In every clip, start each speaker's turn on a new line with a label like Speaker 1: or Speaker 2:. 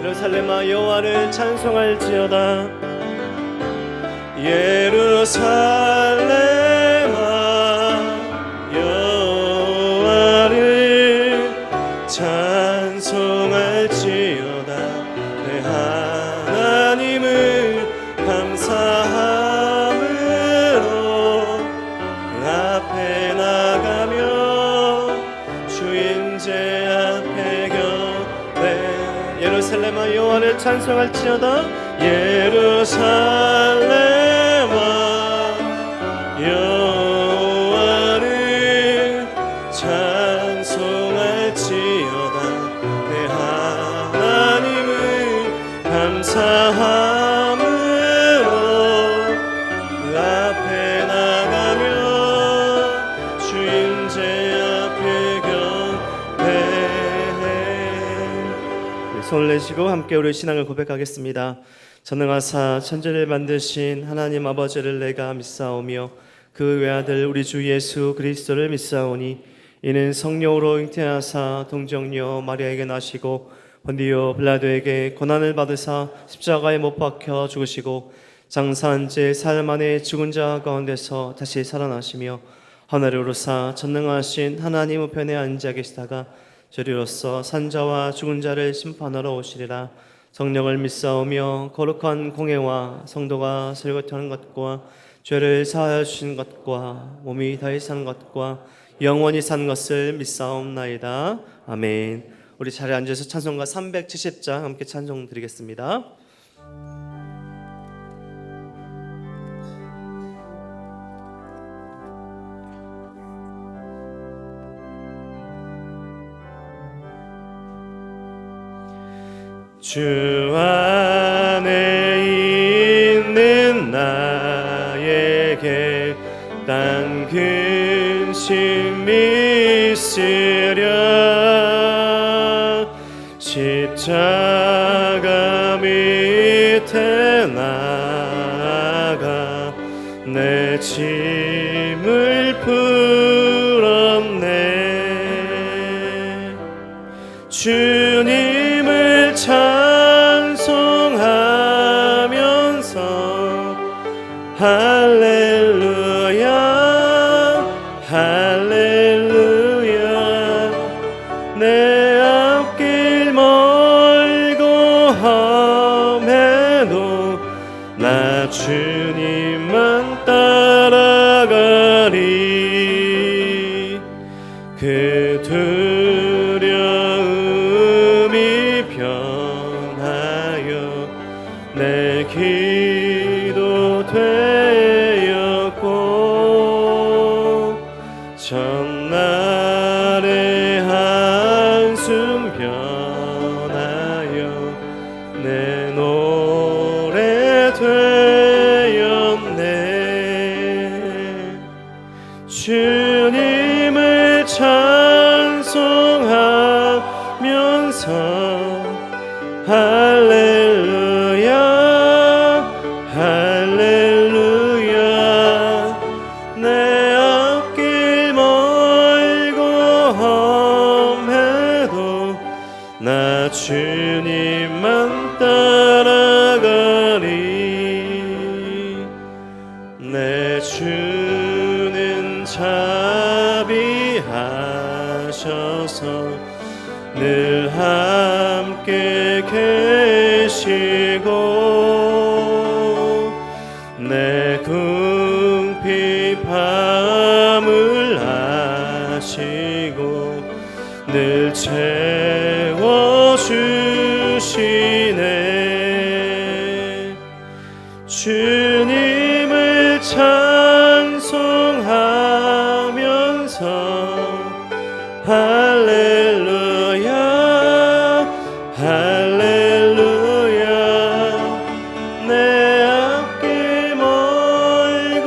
Speaker 1: 예루살렘아 여호와를 찬송할지어다. 예루살렘아 여호와를 찬송할지어다. 내 하나님을 감사함으로 그 앞에 나가며 주인제 앞에 곁에 예루살렘아 여호와를 찬송할지어다. 예루살렘아 여호와를 찬송할지어다. 내 하나님을 감사함으로 그 앞에 나가며 주인제 앞에 곁에. 손을 내시고 함께 우리 신앙을 고백하겠습니다. 전능하사 천지를 만드신 하나님 아버지를 내가 믿사오며 그 외아들 우리 주 예수 그리스도를 믿사오니 이는 성령으로 잉태하사 동정녀 마리아에게 나시고 본디오 빌라도에게 고난을 받으사 십자가에 못 박혀 죽으시고 장사한 지 사흘 만에 죽은 자 가운데서 다시 살아나시며 하늘에 오르사 전능하신 하나님 우편에 앉아 계시다가 저리로서 산자와 죽은 자를 심판하러 오시리라. 성령을 믿사오며 거룩한 공회와 성도가 설거하는 것과 죄를 사하여 주시는 것과 몸이 다시 사는 것과 영원히 사는 것을 믿사옵나이다. 아멘. 우리 자리에 앉아서 찬송가 370장 함께 찬송 드리겠습니다. 주 안에 있는 나에게 딴 근심 있으랴. 십자가 밑에 나아가 내 짐을 풀었네. 주님을 찬송하면서 할렐루야 할렐루야. 내 앞길 멀고 험해도 나 주님만 따라가리. 그 두려움이 변하여 내 기도 되었고 전날의 한숨 변하여 내 노래 되었네. 주님을 찬송하면서 할렐루야 할렐루야. 내 앞길 멀고 험해도 나 주님만 따라가리. 내 주는 자비하셔서 늘 함께 계시고 내 궁핍함을 아시고 늘 채워주시네. 주님을 찬송하면서 할렐루야 할렐루야. 내 앞길 멀고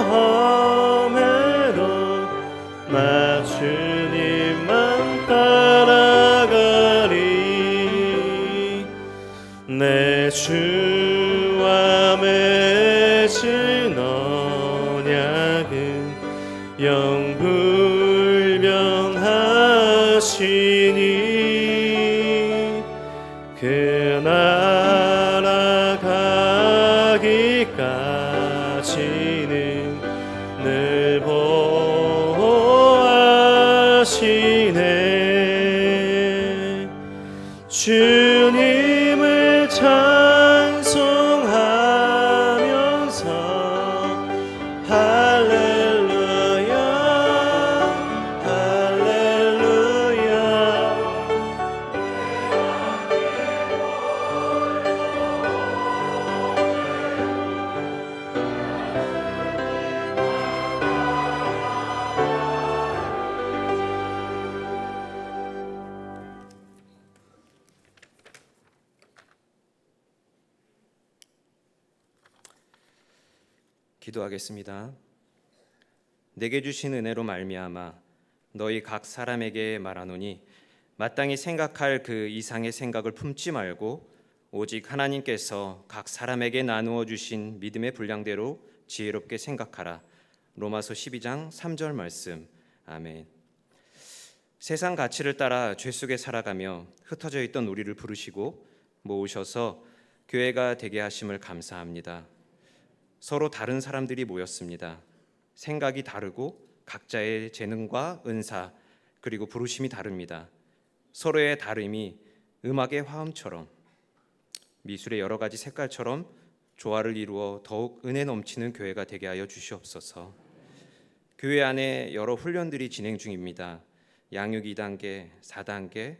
Speaker 1: 험해도 나 주님만 따라가리. 내 주와 맺은 언약은 영불변하시니 그 나라 가기까지는 늘 보호하시네. 주님을 찬송하면서 할렐루야 할렐루야.
Speaker 2: 기도하겠습니다. 내게 주신 은혜로 말미암아 너희 각 사람에게 말하노니 마땅히 생각할 그 이상의 생각을 품지 말고 오직 하나님께서 각 사람에게 나누어 주신 믿음의 분량대로 지혜롭게 생각하라. 로마서 12장 3절 말씀. 아멘. 세상 가치를 따라 죄 속에 살아가며 흩어져 있던 우리를 부르시고 모으셔서 교회가 되게 하심을 감사합니다. 서로 다른 사람들이 모였습니다. 생각이 다르고 각자의 재능과 은사 그리고 부르심이 다릅니다. 서로의 다름이 음악의 화음처럼 미술의 여러 가지 색깔처럼 조화를 이루어 더욱 은혜 넘치는 교회가 되게 하여 주시옵소서. 교회 안에 여러 훈련들이 진행 중입니다. 양육 2단계, 4단계,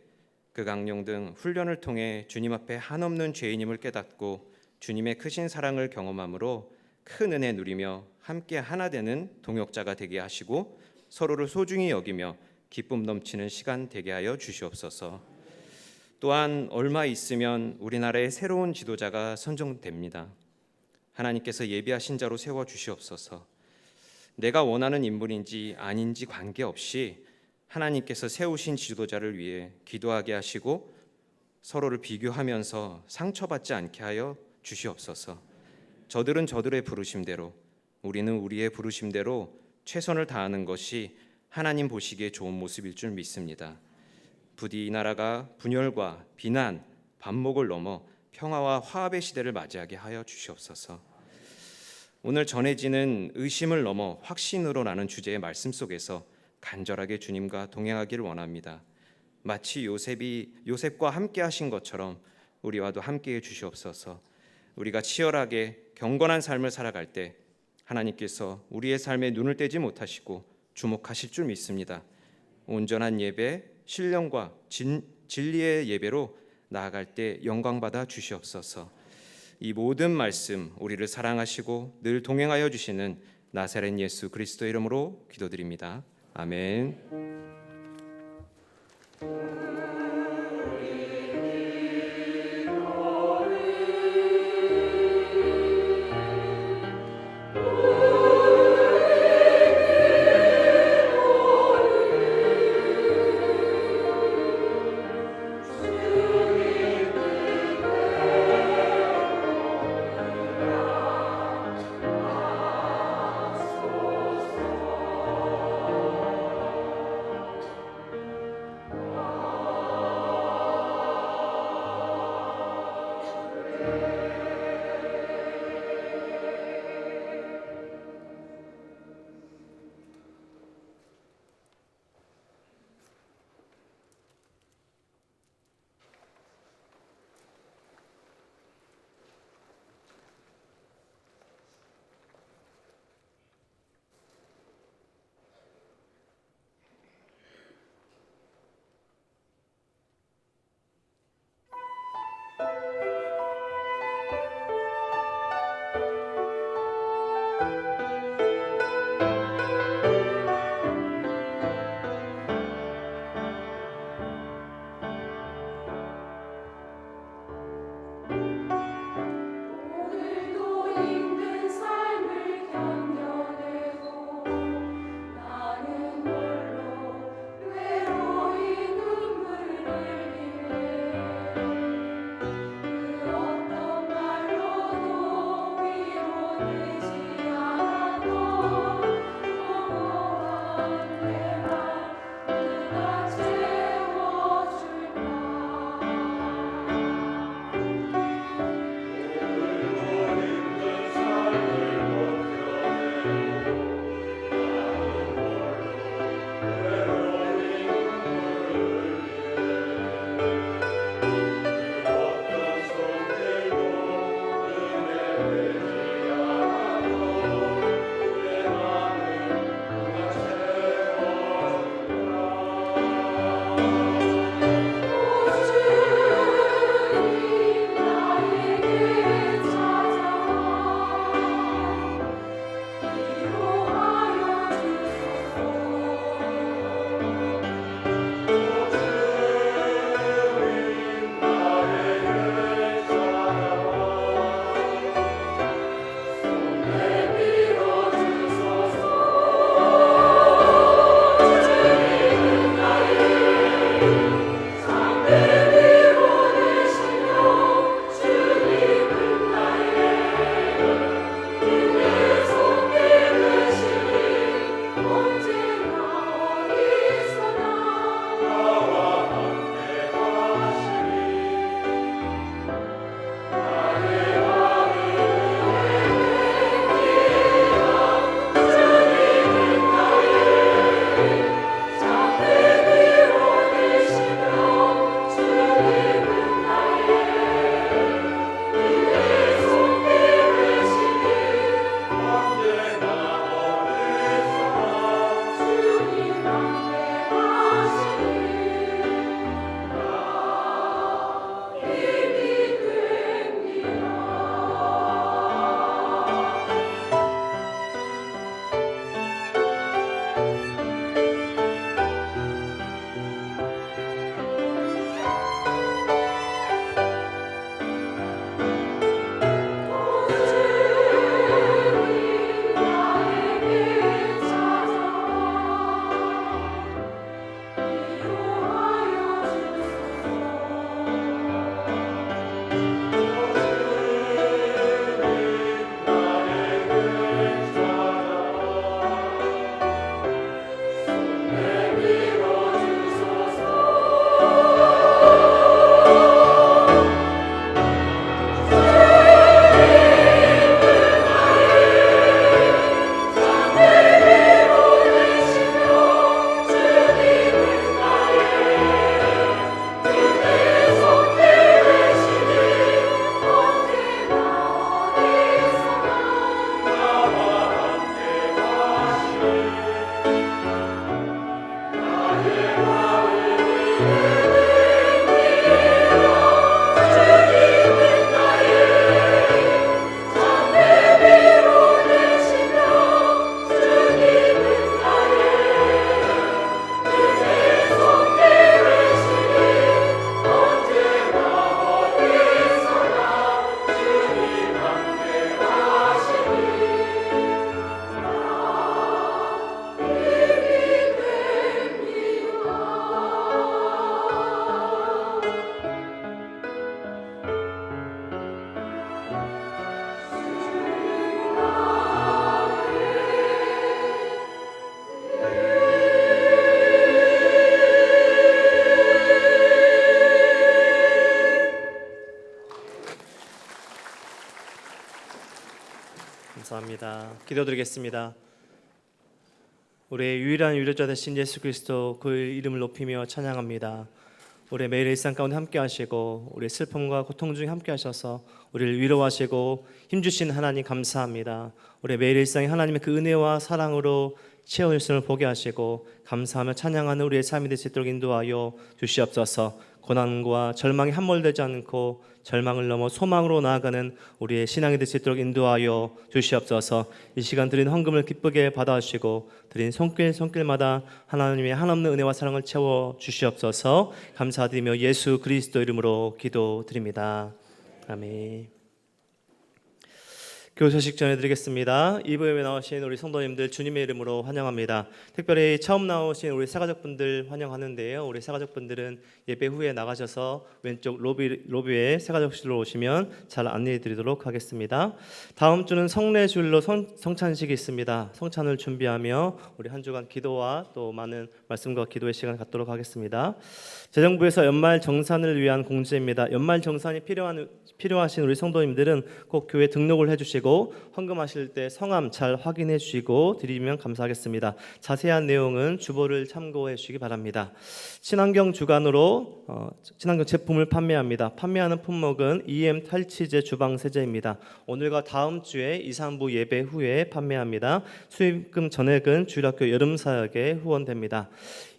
Speaker 2: 극악령 등 훈련을 통해 주님 앞에 한없는 죄인임을 깨닫고 주님의 크신 사랑을 경험함으로 큰 은혜 누리며 함께 하나 되는 동역자가 되게 하시고 서로를 소중히 여기며 기쁨 넘치는 시간 되게 하여 주시옵소서. 또한 얼마 있으면 우리나라의 새로운 지도자가 선정됩니다. 하나님께서 예비하신 자로 세워 주시옵소서. 내가 원하는 인물인지 아닌지 관계없이 하나님께서 세우신 지도자를 위해 기도하게 하시고 서로를 비교하면서 상처받지 않게 하여 주시옵소서. 저들은 저들의 부르심대로, 우리는 우리의 부르심대로 최선을 다하는 것이 하나님 보시기에 좋은 모습일 줄 믿습니다. 부디 이 나라가 분열과 비난, 반목을 넘어 평화와 화합의 시대를 맞이하게 하여 주시옵소서. 오늘 전해지는 의심을 넘어 확신으로라는 주제의 말씀 속에서 간절하게 주님과 동행하기를 원합니다. 마치 요셉과 함께 하신 것처럼 우리와도 함께해 주시옵소서. 우리가 치열하게 경건한 삶을 살아갈 때 하나님께서 우리의 삶에 눈을 떼지 못하시고 주목하실 줄 믿습니다. 온전한 예배, 신령과 진리의 예배로 나아갈 때 영광받아 주시옵소서. 이 모든 말씀 우리를 사랑하시고 늘 동행하여 주시는 나사렛 예수 그리스도 이름으로 기도드립니다. 아멘.
Speaker 1: 감사합니다. 기도드리겠습니다. 우리의 유일한 위로자 되신 예수 그리스도 그 이름을 높이며 찬양합니다. 우리의 매일 일상 가운데 함께 하시고 우리의 슬픔과 고통 중에 함께 하셔서 우리를 위로하시고 힘주신 하나님 감사합니다. 우리의 매일 일상에 하나님의 그 은혜와 사랑으로 채워질을 보게 하시고 감사하며 찬양하는 우리의 삶이 될 수 있도록 인도하여 주시옵소서. 고난과 절망에 함몰되지 않고 절망을 넘어 소망으로 나아가는 우리의 신앙이 될 수 있도록 인도하여 주시옵소서. 이 시간 드린 헌금을 기쁘게 받아주시고 드린 손길마다 하나님의 한없는 은혜와 사랑을 채워 주시옵소서. 감사드리며 예수 그리스도 이름으로 기도드립니다. 아멘. 교회 소식 전해드리겠습니다. 이부에 나오신 우리 성도님들 주님의 이름으로 환영합니다. 특별히 처음 나오신 우리 새가족분들 환영하는데요. 우리 새가족분들은 예배 후에 나가셔서 왼쪽 로비에 새가족실로 오시면 잘 안내해드리도록 하겠습니다. 다음 주는 성례주일로 성찬식이 있습니다. 성찬을 준비하며 우리 한 주간 기도와 또 많은 말씀과 기도의 시간 갖도록 하겠습니다. 재정부에서 연말 정산을 위한 공지입니다. 연말 정산이 필요하신 우리 성도님들은 꼭 교회 등록을 해주시고 헌금하실 때 성함 잘 확인해 주시고 드리면 감사하겠습니다. 자세한 내용은 주보를 참고해 주시기 바랍니다. 친환경 주간으로 친환경 제품을 판매합니다. 판매하는 품목은 EM 탈취제 주방 세제입니다. 오늘과 다음 주에 2, 3부 예배 후에 판매합니다. 수익금 전액은 주일학교 여름사역에 후원됩니다.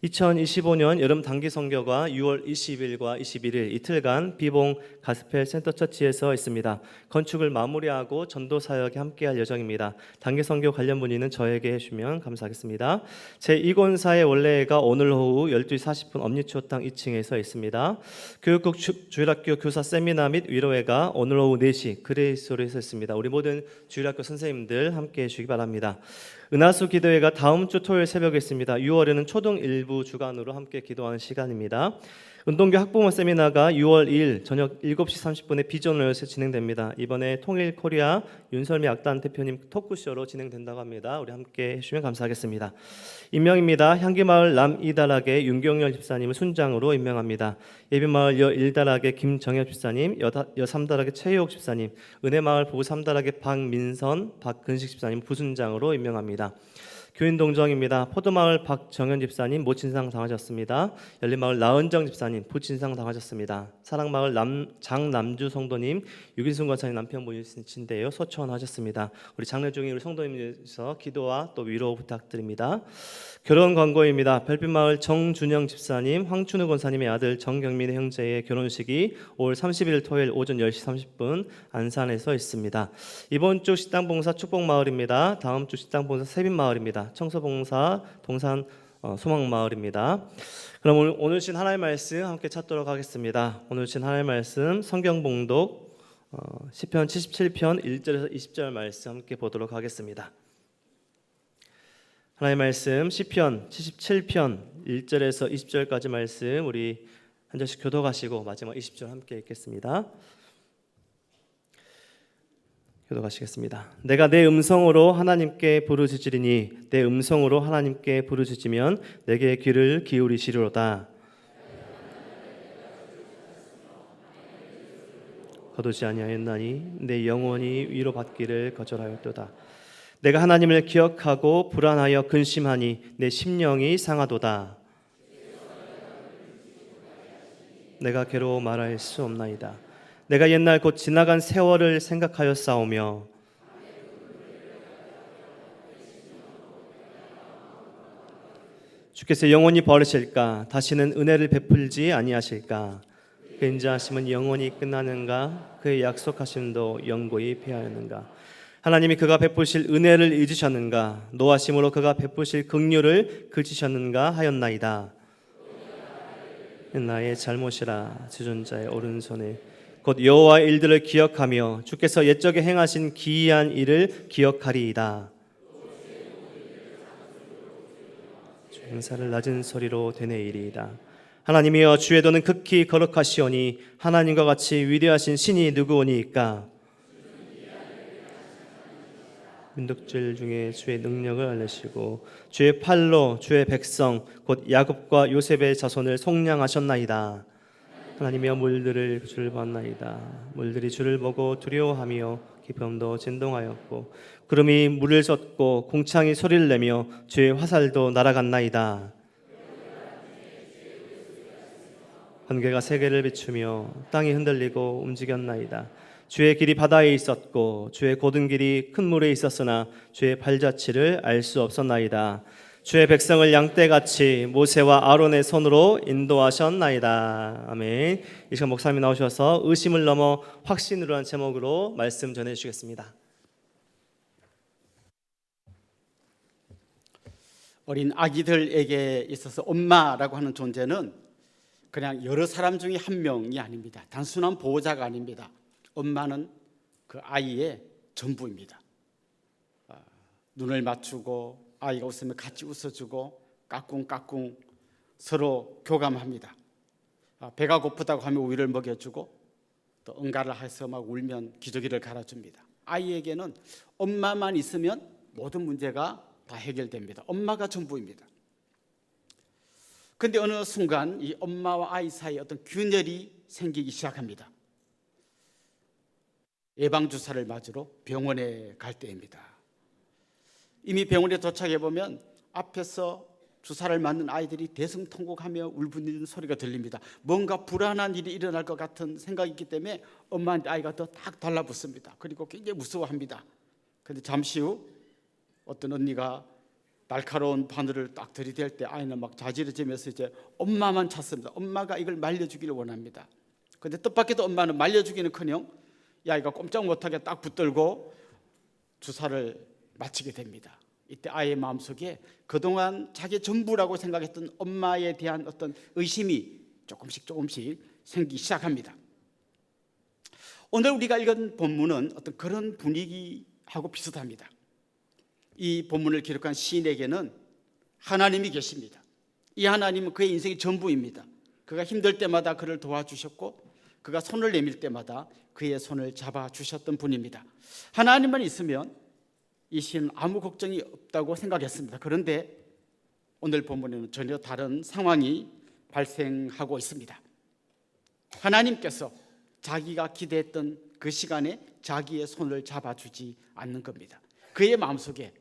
Speaker 1: 2025년 여름 단기 선교가 6월 20일과 21일 이틀간 비봉 가스펠 센터처치에서 있습니다. 건축을 마무리하고 전도 사역에 함께할 예정입니다. 단기 선교 관련 문의는 저에게 해주시면 감사하겠습니다. 제2권사의 원래가 오늘 오후 12시 40분 엄니초당 2층에서 있습니다. 교육국 주일학교 교사 세미나 및 위로회가 오늘 오후 4시 그레이스홀에서 있습니다. 우리 모든 주일학교 선생님들 함께해 주시기 바랍니다. 은하수 기도회가 다음 주 토요일 새벽에 있습니다. 6월에는 초등 일부 주간으로 함께 기도하는 시간입니다. 운동교 학부모 세미나가 6월 2일 저녁 7시 30분에 비전로에서 진행됩니다. 이번에 통일코리아 윤설미 악단 대표님 토크쇼로 진행된다고 합니다. 우리 함께 해주시면 감사하겠습니다. 임명입니다. 향기마을 남이다락의 윤경열 집사님을 순장으로 임명합니다. 예비마을 여1다락의 김정엽 집사님, 여3다락의 최유옥 집사님, 은혜마을 부부3다락의 박민선, 박근식 집사님 부순장으로 임명합니다. 교인동정입니다. 포도마을 박정현 집사님 모친상 당하셨습니다. 열린마을 나은정 집사님 부친상 당하셨습니다. 사랑마을 장남주 성도님 유긴순 권사님 남편분이신데요 소천하셨습니다. 우리 장례 중에 우리 성도님께서 기도와 또 위로 부탁드립니다. 결혼 광고입니다. 별빛마을 정준영 집사님 황춘우 권사님의 아들 정경민의 형제의 결혼식이 5월 30일 토요일 오전 10시 30분 안산에서 있습니다. 이번 주 식당봉사 축복마을입니다. 다음 주 식당봉사 세빈마을입니다. 청소봉사 동산 소망마을입니다. 그럼 오늘 주신 하나님의 말씀 함께 찾도록 하겠습니다. 오늘 주신 하나님의 말씀 성경봉독 시편 77편 1절에서 20절 말씀 함께 보도록 하겠습니다. 하나님의 말씀 시편 77편 1절에서 20절까지 말씀 우리 한 절씩 교독하시고 마지막 20절 함께 읽겠습니다. 교독하시겠습니다. 내가 내 음성으로 하나님께 부르짖으리니 내 음성으로 하나님께 부르짖으면 내게 귀를 기울이시리로다. 거두지 아니하였나니 내 영혼이 위로받기를 거절하였도다. 내가 하나님을 기억하고 불안하여 근심하니 내 심령이 상하도다. 내가 괴로워 말할 수 없나이다. 내가 옛날 곧 지나간 세월을 생각하여 싸우며 주께서 영원히 버리실까? 다시는 은혜를 베풀지 아니하실까? 그 인자하심은 영원히 끝나는가? 그의 약속하심도 영고히 패하였는가? 하나님이 그가 베푸실 은혜를 잊으셨는가? 노하심으로 그가 베푸실 긍휼을 그치셨는가 하였나이다. 나의 잘못이라 주존자의 오른손에 곧 여호와의 일들을 기억하며 주께서 옛적에 행하신 기이한 일을 기억하리이다. 주 행사를 낮은 소리로 되뇌이리이다. 하나님이여 주의 도는 극히 거룩하시오니 하나님과 같이 위대하신 신이 누구오니이까? 민족들 중에 주의 능력을 알리시고 주의 팔로 주의 백성 곧 야곱과 요셉의 자손을 속량하셨나이다. 하나님이여 물들을 주를 봤나이다. 물들이 주를 보고 두려워하며 깊음도 진동하였고 구름이 물을 젓고 공창이 소리를 내며 주의 화살도 날아갔나이다. 번개가 세계를 비추며 땅이 흔들리고 움직였나이다. 주의 길이 바다에 있었고 주의 고든 길이 큰 물에 있었으나 주의 발자취를 알 수 없었나이다. 주의 백성을 양떼같이 모세와 아론의 손으로 인도하셨나이다. 아멘. 이 시간 목사님이 나오셔서 의심을 넘어 확신으로 한 제목으로 말씀 전해 주시겠습니다.
Speaker 3: 어린 아기들에게 있어서 엄마라고 하는 존재는 그냥 여러 사람 중에 한 명이 아닙니다. 단순한 보호자가 아닙니다. 엄마는 그 아이의 전부입니다. 눈을 맞추고 아이가 웃으면 같이 웃어주고 까꿍까꿍 서로 교감합니다. 배가 고프다고 하면 우유를 먹여주고 또 응가를 해서 막 울면 기저귀를 갈아줍니다. 아이에게는 엄마만 있으면 모든 문제가 다 해결됩니다. 엄마가 전부입니다. 그런데 어느 순간 이 엄마와 아이 사이에 어떤 균열이 생기기 시작합니다. 예방주사를 맞으러 병원에 갈 때입니다. 이미 병원에 도착해 보면 앞에서 주사를 맞는 아이들이 대성통곡하며 울부짖는 소리가 들립니다. 뭔가 불안한 일이 일어날 것 같은 생각이 있기 때문에 엄마한테 아이가 더 딱 달라붙습니다. 그리고 굉장히 무서워합니다. 그런데 잠시 후 어떤 언니가 날카로운 바늘을 딱 들이댈 때 아이는 막 자지러지면서 이제 엄마만 찾습니다. 엄마가 이걸 말려주기를 원합니다. 그런데 뜻밖에도 엄마는 말려주기는커녕 이 아이가 꼼짝 못하게 딱 붙들고 주사를 맞히게 됩니다. 이때 아이의 마음속에 그동안 자기 전부라고 생각했던 엄마에 대한 어떤 의심이 조금씩 생기기 시작합니다. 오늘 우리가 읽은 본문은 어떤 그런 분위기하고 비슷합니다. 이 본문을 기록한 시인에게는 하나님이 계십니다. 이 하나님은 그의 인생의 전부입니다. 그가 힘들 때마다 그를 도와주셨고 그가 손을 내밀 때마다 그의 손을 잡아주셨던 분입니다. 하나님만 있으면 이 시인은 아무 걱정이 없다고 생각했습니다. 그런데 오늘 본문에는 전혀 다른 상황이 발생하고 있습니다. 하나님께서 자기가 기대했던 그 시간에 자기의 손을 잡아주지 않는 겁니다. 그의 마음속에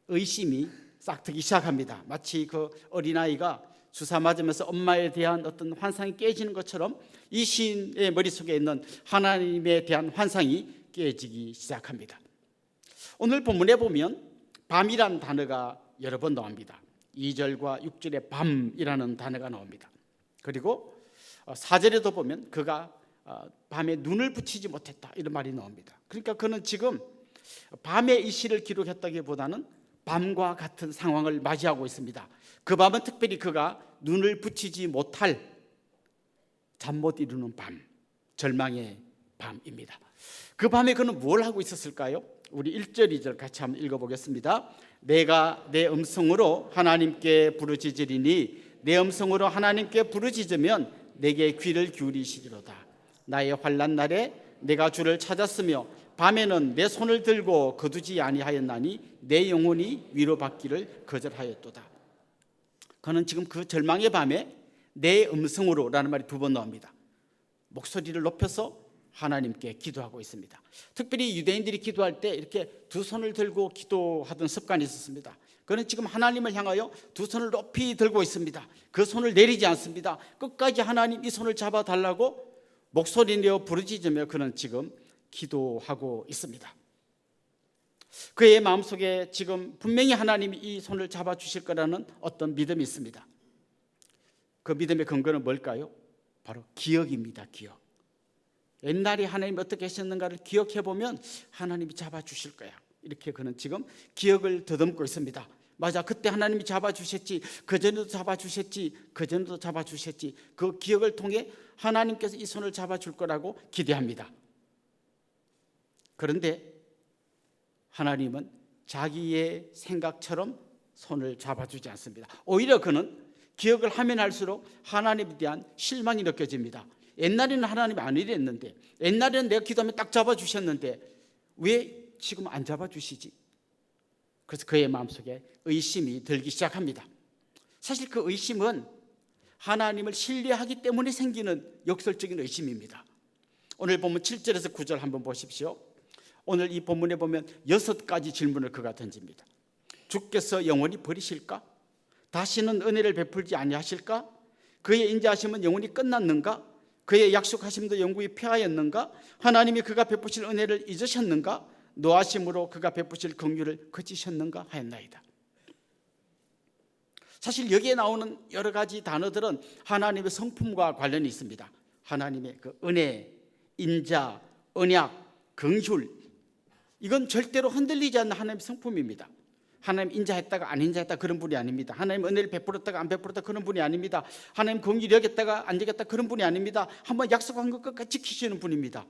Speaker 3: 의심이 싹트기 시작합니다. 마치 그 어린아이가 주사 맞으면서 엄마에 대한 어떤 환상이 깨지는 것처럼 이 시인의 머릿속에 있는 하나님에 대한 환상이 깨지기 시작합니다. 오늘 본문에 보면 밤이라는 단어가 여러 번 나옵니다. 2절과 6절에 밤이라는 단어가 나옵니다. 그리고 4절에도 보면 그가 밤에 눈을 붙이지 못했다 이런 말이 나옵니다. 그러니까 그는 지금 밤의 이 시를 기록했다기보다는 밤과 같은 상황을 맞이하고 있습니다. 그 밤은 특별히 그가 눈을 붙이지 못할 잠 못 이루는 밤, 절망의 밤입니다. 그 밤에 그는 뭘 하고 있었을까요? 우리 1절, 2절 같이 한번 읽어보겠습니다. 내가 내 음성으로 하나님께 부르짖으리니 내 음성으로 하나님께 부르짖으면 내게 귀를 기울이시리로다. 나의 환난 날에 내가 주를 찾았으며 밤에는 내 손을 들고 거두지 아니하였나니 내 영혼이 위로받기를 거절하였도다. 그는 지금 그 절망의 밤에 내 음성으로 라는 말이 2번 나옵니다. 목소리를 높여서 하나님께 기도하고 있습니다. 특별히 유대인들이 기도할 때 이렇게 2 손을 들고 기도하던 습관이 있었습니다. 그는 지금 하나님을 향하여 2 손을 높이 들고 있습니다. 그 손을 내리지 않습니다. 끝까지 하나님 이 손을 잡아달라고 목소리 내어 부르짖으며 그는 지금 기도하고 있습니다. 그의 마음속에 지금 분명히 하나님이 이 손을 잡아주실 거라는 어떤 믿음이 있습니다. 그 믿음의 근거는 뭘까요? 바로 기억입니다. 기억. 옛날에 하나님이 어떻게 하셨는가를 기억해보면 하나님이 잡아주실 거야. 이렇게 그는 지금 기억을 더듬고 있습니다. 맞아, 그때 하나님이 잡아주셨지, 그전에도 잡아주셨지, 그전에도 잡아주셨지. 그 기억을 통해 하나님께서 이 손을 잡아줄 거라고 기대합니다. 그런데 하나님은 자기의 생각처럼 손을 잡아주지 않습니다. 오히려 그는 기억을 하면 할수록 하나님에 대한 실망이 느껴집니다. 옛날에는 하나님이 안 이랬는데, 옛날에는 내가 기도하면 딱 잡아주셨는데 왜 지금 안 잡아주시지? 그래서 그의 마음속에 의심이 들기 시작합니다. 사실 그 의심은 하나님을 신뢰하기 때문에 생기는 역설적인 의심입니다. 오늘 본문 7절에서 9절 한번 보십시오. 오늘 이 본문에 보면 6가지 질문을 그가 던집니다. 주께서 영원히 버리실까? 다시는 은혜를 베풀지 아니하실까? 그의 인자하심은 영원히 끝났는가? 그의 약속하심도 영구히 폐하였는가? 하나님이 그가 베푸실 은혜를 잊으셨는가? 노하심으로 그가 베푸실 긍휼을 그치셨는가 하였나이다. 사실 여기에 나오는 여러 가지 단어들은 하나님의 성품과 관련이 있습니다. 하나님의 그 은혜, 인자, 언약, 긍휼, 이건 절대로 흔들리지 않는 하나님의 성품입니다. 하나님 인자했다가 안 인자했다 그런 분이 아닙니다. 하나님 은혜를 베풀었다가 안 베풀었다 그런 분이 아닙니다. 하나님 긍휼히 여겼다가 안 여겼다 그런 분이 아닙니다. 한번 약속한 것 끝까지 지키시는 분입니다.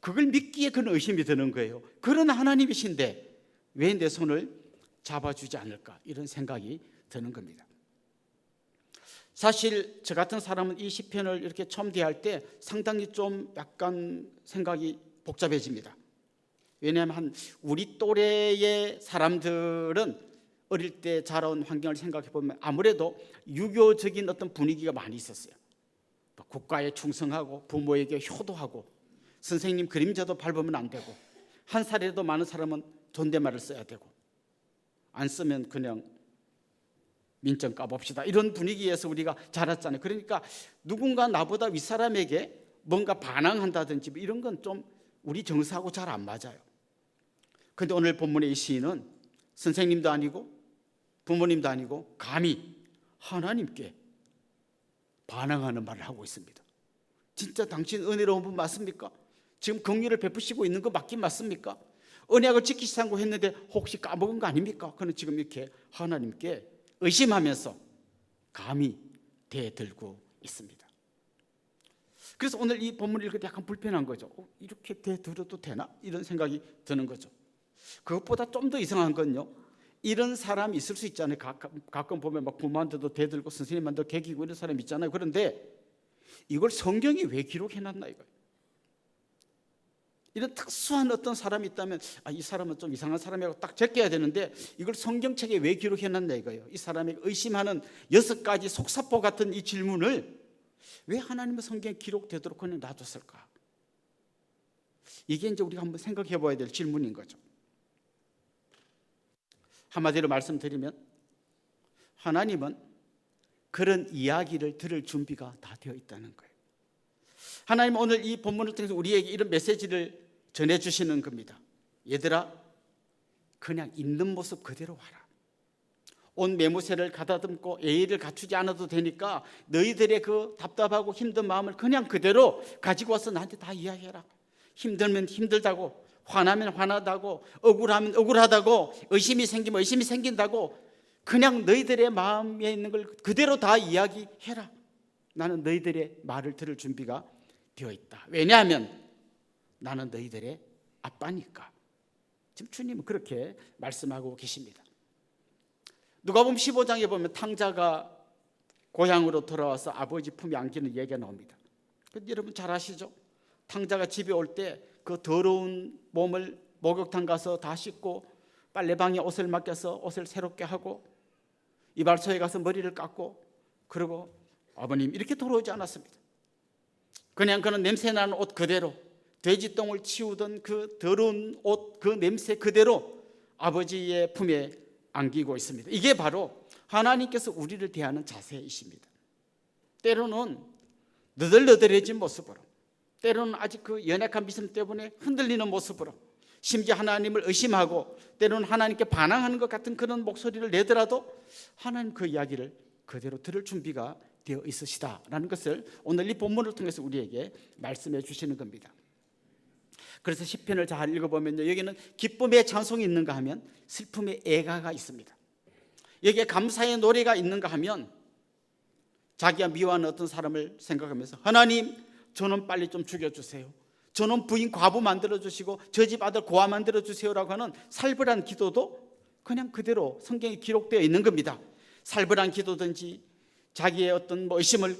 Speaker 3: 그걸 믿기에 그런 의심이 드는 거예요. 그런 하나님이신데 왜 내 손을 잡아주지 않을까, 이런 생각이 드는 겁니다. 사실 저 같은 사람은 이 시편을 이렇게 처음 대할 때 상당히 좀 약간 생각이 복잡해집니다. 왜냐하면 우리 또래의 사람들은 어릴 때 자라온 환경을 생각해 보면 아무래도 유교적인 어떤 분위기가 많이 있었어요. 국가에 충성하고 부모에게 효도하고 선생님 그림자도 밟으면 안 되고 한 살이라도 많은 사람은 존댓말을 써야 되고 안 쓰면 그냥 민정 까봅시다, 이런 분위기에서 우리가 자랐잖아요. 그러니까 누군가 나보다 윗사람에게 뭔가 반항한다든지 이런 건 좀 우리 정서하고 잘 안 맞아요. 그런데 오늘 본문의 이 시인은 선생님도 아니고 부모님도 아니고 감히 하나님께 반항하는 말을 하고 있습니다. 진짜 당신 은혜로운 분 맞습니까? 지금 긍휼을 베푸시고 있는 거 맞긴 맞습니까? 언약을 지키시라고 했는데 혹시 까먹은 거 아닙니까? 그는 지금 이렇게 하나님께 의심하면서 감히 대들고 있습니다. 그래서 오늘 이 본문을 읽을 때 약간 불편한 거죠. 이렇게 대들어도 되나? 이런 생각이 드는 거죠. 그것보다 좀 더 이상한 건요, 이런 사람이 있을 수 있잖아요. 가끔 보면 막 부모한테도 대들고 선생님한테도 개기고 이런 사람이 있잖아요. 그런데 이걸 성경이 왜 기록해놨나 이거예요. 이런 특수한 어떤 사람이 있다면 이 사람은 좀 이상한 사람이라고 딱 제껴야 되는데 이걸 성경책에 왜 기록해놨나 이거예요. 이 사람에게 의심하는 6가지 속사포 같은 이 질문을 왜 하나님의 성경에 기록되도록 그냥 놔뒀을까? 이게 이제 우리가 한번 생각해 봐야 될 질문인 거죠. 한마디로 말씀드리면 하나님은 그런 이야기를 들을 준비가 다 되어 있다는 거예요. 하나님은 오늘 이 본문을 통해서 우리에게 이런 메시지를 전해주시는 겁니다. 얘들아, 그냥 있는 모습 그대로 와라. 온 매무새를 가다듬고 예의를 갖추지 않아도 되니까 너희들의 그 답답하고 힘든 마음을 그냥 그대로 가지고 와서 나한테 다 이야기해라. 힘들면 힘들다고, 화나면 화나다고, 억울하면 억울하다고, 의심이 생기면 의심이 생긴다고, 그냥 너희들의 마음에 있는 걸 그대로 다 이야기해라. 나는 너희들의 말을 들을 준비가 되어 있다. 왜냐하면 나는 너희들의 아빠니까. 지금 주님은 그렇게 말씀하고 계십니다. 누가복음 15장에 보면 탕자가 고향으로 돌아와서 아버지 품에 안기는 얘기가 나옵니다. 여러분 잘 아시죠? 탕자가 집에 올 때 그 더러운 몸을 목욕탕 가서 다 씻고 빨래방에 옷을 맡겨서 옷을 새롭게 하고 이발소에 가서 머리를 깎고 그리고 아버님 이렇게 돌아오지 않았습니다. 그냥 그는 냄새나는 옷 그대로 돼지똥을 치우던 그 더러운 옷 그 냄새 그대로 아버지의 품에 안기고 있습니다. 이게 바로 하나님께서 우리를 대하는 자세이십니다. 때로는 너덜너덜해진 모습으로, 때로는 아직 그 연약한 믿음 때문에 흔들리는 모습으로, 심지어 하나님을 의심하고 때로는 하나님께 반항하는 것 같은 그런 목소리를 내더라도 하나님 그 이야기를 그대로 들을 준비가 되어 있으시다라는 것을 오늘 이 본문을 통해서 우리에게 말씀해 주시는 겁니다. 그래서 시편을 잘 읽어보면요, 여기는 기쁨의 찬송이 있는가 하면 슬픔의 애가가 있습니다. 여기에 감사의 노래가 있는가 하면 자기가 미워하는 어떤 사람을 생각하면서 하나님 저는 빨리 좀 죽여주세요, 저는 부인 과부 만들어주시고 저 집 아들 고아 만들어주세요라고 하는 살벌한 기도도 그냥 그대로 성경에 기록되어 있는 겁니다. 살벌한 기도든지 자기의 어떤 의심을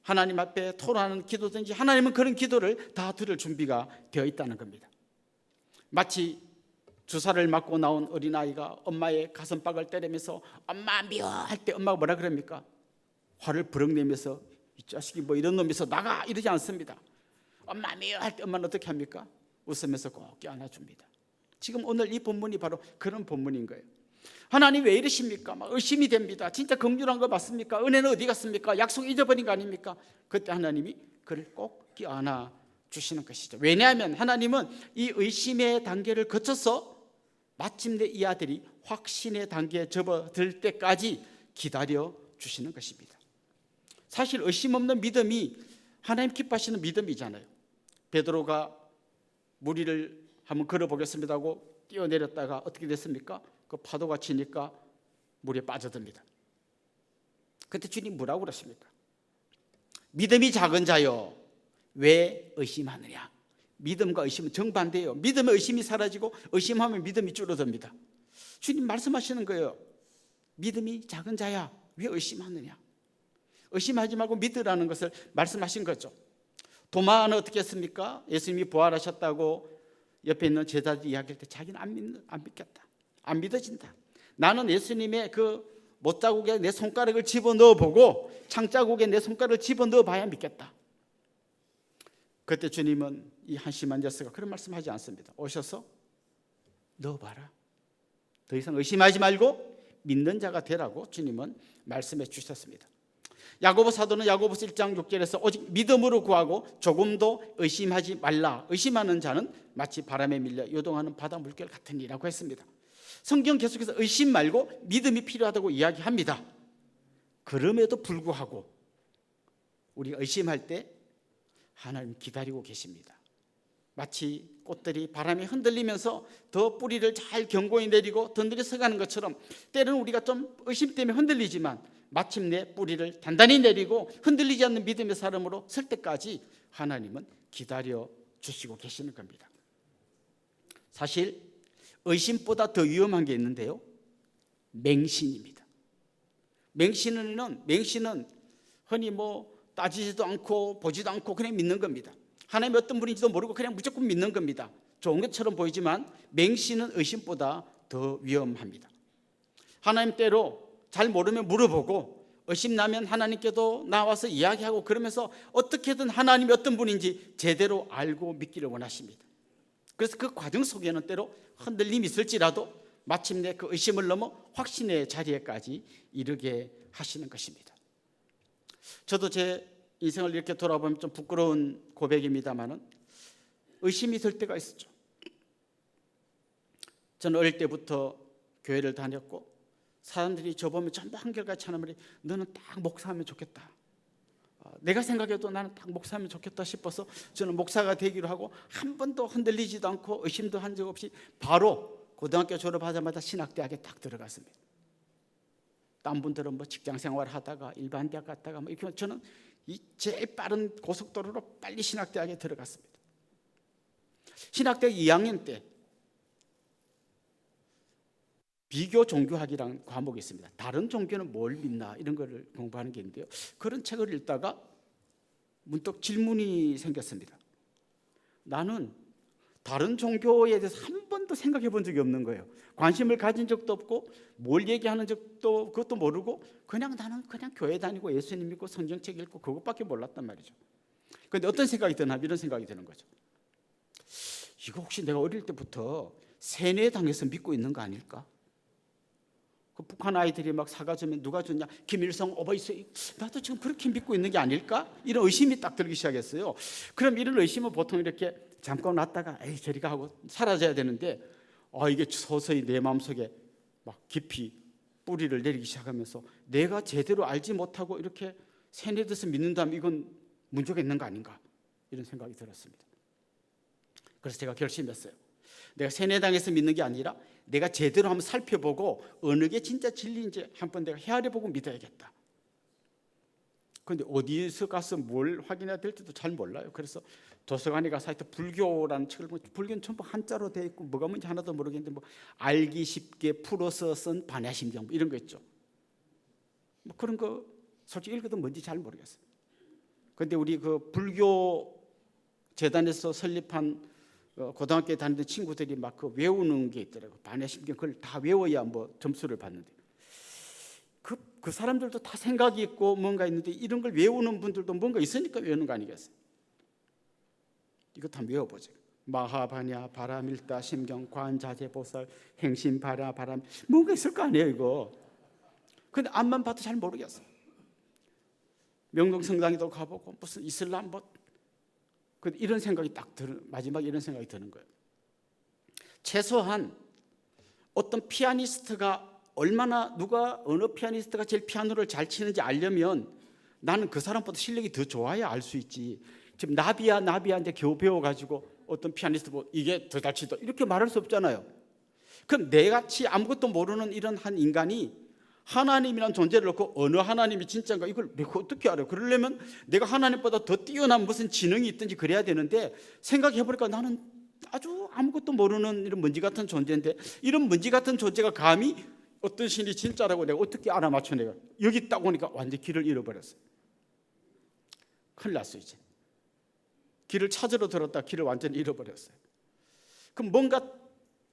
Speaker 3: 하나님 앞에 토로하는 기도든지 하나님은 그런 기도를 다 들을 준비가 되어 있다는 겁니다. 마치 주사를 맞고 나온 어린아이가 엄마의 가슴팍을 때리면서 엄마 미워 할 때 엄마가 뭐라 그럽니까? 화를 부럭내면서 이 자식이 뭐 이런 놈이서 나가 이러지 않습니다. 엄마 미워 할 때 엄마는 어떻게 합니까? 웃으면서 꼭 껴안아줍니다. 지금 오늘 이 본문이 바로 그런 본문인 거예요. 하나님 왜 이러십니까? 막 의심이 됩니다. 진짜 긍휼한 거 맞습니까? 은혜는 어디 갔습니까? 약속 잊어버린 거 아닙니까? 그때 하나님이 그를 꼭 껴안아 주시는 것이죠. 왜냐하면 하나님은 이 의심의 단계를 거쳐서 마침내 이 아들이 확신의 단계에 접어들 때까지 기다려 주시는 것입니다. 사실 의심 없는 믿음이 하나님 기뻐하시는 믿음이잖아요. 베드로가 물 위를 한번 걸어보겠습니다 하고 뛰어내렸다가 어떻게 됐습니까? 그 파도가 치니까 물에 빠져듭니다. 그때 주님 뭐라고 그러십니까? 믿음이 작은 자여 왜 의심하느냐? 믿음과 의심은 정반대예요. 믿음의 의심이 사라지고 의심하면 믿음이 줄어듭니다. 주님 말씀하시는 거예요. 믿음이 작은 자야 왜 의심하느냐? 의심하지 말고 믿으라는 것을 말씀하신 거죠. 도마는 어떻게 했습니까? 예수님이 부활하셨다고 옆에 있는 제자들이 이야기할 때 자기는 안 믿겠다. 안 믿어진다. 나는 예수님의 그 못자국에 내 손가락을 집어넣어 보고 창자국에 내 손가락을 집어넣어 봐야 믿겠다. 그때 주님은 이 한심한 자식아 그런 말씀하지 않습니다. 오셔서 넣어봐라. 더 이상 의심하지 말고 믿는 자가 되라고 주님은 말씀해 주셨습니다. 야고보 사도는 야고보서 1장 6절에서 오직 믿음으로 구하고 조금도 의심하지 말라. 의심하는 자는 마치 바람에 밀려 요동하는 바다 물결 같으니라고 했습니다. 성경 계속해서 의심 말고 믿음이 필요하다고 이야기합니다. 그럼에도 불구하고 우리가 의심할 때 하나님 기다리고 계십니다. 마치 꽃들이 바람에 흔들리면서 더 뿌리를 잘 견고히 내리고 던들이 서가는 것처럼 때로는 우리가 좀 의심 때문에 흔들리지만 마침내 뿌리를 단단히 내리고 흔들리지 않는 믿음의 사람으로 설 때까지 하나님은 기다려 주시고 계시는 겁니다. 사실 의심보다 더 위험한 게 있는데요. 맹신입니다. 맹신은 흔히 뭐 따지지도 않고 보지도 않고 그냥 믿는 겁니다. 하나님이 어떤 분인지도 모르고 그냥 무조건 믿는 겁니다. 좋은 것처럼 보이지만 맹신은 의심보다 더 위험합니다. 하나님 때로 잘 모르면 물어보고 의심나면 하나님께도 나와서 이야기하고 그러면서 어떻게든 하나님이 어떤 분인지 제대로 알고 믿기를 원하십니다. 그래서 그 과정 속에는 때로 흔들림이 있을지라도 마침내 그 의심을 넘어 확신의 자리에까지 이르게 하시는 것입니다. 저도 제 인생을 이렇게 돌아보면 좀 부끄러운 고백입니다만은 의심이 들 때가 있었죠. 저는 어릴 때부터 교회를 다녔고 사람들이 저 보면 전부 한결같이 하는 말이 너는 딱 목사하면 좋겠다. 내가 생각해도 나는 딱 목사하면 좋겠다 싶어서 저는 목사가 되기로 하고 한 번도 흔들리지도 않고 의심도 한 적 없이 바로 고등학교 졸업하자마자 신학대학에 딱 들어갔습니다. 딴 분들은 뭐 직장 생활을 하다가 일반 대학 갔다가 뭐 이렇게 저는 이 제일 빠른 고속도로로 빨리 신학대학에 들어갔습니다. 신학대학 2학년 때 비교 종교학이라는 과목이 있습니다. 다른 종교는 뭘 믿나 이런 거를 공부하는 게 있는데요. 그런 책을 읽다가 문득 질문이 생겼습니다. 나는 다른 종교에 대해서 한 번도 생각해 본 적이 없는 거예요. 관심을 가진 적도 없고 뭘 얘기하는 적도 그것도 모르고 나는 그냥 교회 다니고 예수님 믿고 성경책 읽고 그것밖에 몰랐단 말이죠. 그런데 어떤 생각이 드나 이런 생각이 드는 거죠. 이거 혹시 내가 어릴 때부터 세뇌당해서 믿고 있는 거 아닐까? 그 북한 아이들이 막 사과 주면 누가 줬냐? 김일성 오버이스 나도 지금 그렇게 믿고 있는 게 아닐까? 이런 의심이 딱 들기 시작했어요. 그럼 이런 의심은 보통 이렇게 잠깐 놨다가 에이 저리가 하고 사라져야 되는데 이게 서서히 내 마음속에 막 깊이 뿌리를 내리기 시작하면서 내가 제대로 알지 못하고 이렇게 세뇌돼서 믿는다면 이건 문제가 있는 거 아닌가? 이런 생각이 들었습니다. 그래서 제가 결심했어요. 내가 세뇌당해서 믿는 게 아니라 내가 제대로 한번 살펴보고 어느 게 진짜 진리인지 한번 내가 헤아려보고 믿어야겠다. 그런데 어디서 가서 뭘 확인해야 될지도 잘 몰라요. 그래서 도서관에 가서 하여튼 불교라는 책을 보면 불교는 전부 한자로 되어 있고 뭐가 뭔지 하나도 모르겠는데 뭐 알기 쉽게 풀어서 쓴 반야심경 뭐 이런 거 있죠. 뭐 그런 거 솔직히 읽어도 뭔지 잘 모르겠어요. 그런데 우리 그 불교 재단에서 설립한 고등학교에 다니던 친구들이 막 그 외우는 게 있더라고요. 반야심경 그걸 다 외워야 뭐 점수를 받는데 그 그 사람들도 다 생각이 있고 뭔가 있는데 이런 걸 외우는 분들도 뭔가 있으니까 외우는 거 아니겠어요? 이것 한번 외워보죠. 마하바냐, 바라밀다, 심경, 관자재, 보살, 행심, 바라, 바람, 뭔가 있을 거 아니에요 이거. 근데 앞만 봐도 잘 모르겠어요. 명동성당에도 가보고 무슨 이슬람 뭐 이런 생각이 마지막에 이런 생각이 드는 거예요. 최소한 어떤 피아니스트가 얼마나 어느 피아니스트가 제일 피아노를 잘 치는지 알려면 나는 그 사람보다 실력이 더 좋아야 알 수 있지. 지금 나비야 이제 겨우 배워가지고 어떤 피아니스트 뭐 이게 더 잘 치다 이렇게 말할 수 없잖아요. 그럼 내같이 아무것도 모르는 이런 한 인간이 하나님이라는 존재를 놓고 어느 하나님이 진짜인가 이걸 내가 어떻게 알아요? 그러려면 내가 하나님보다 더 뛰어난 무슨 지능이 있든지 그래야 되는데 생각해보니까 나는 아주 아무것도 모르는 이런 먼지 같은 존재인데 이런 먼지 같은 존재가 감히 어떤 신이 진짜라고 내가 어떻게 알아맞혀 내가 여기 딱 오니까 완전히 길을 잃어버렸어요. 큰일 났어요. 이제 길을 찾으러 들었다 길을 완전히 잃어버렸어요. 그럼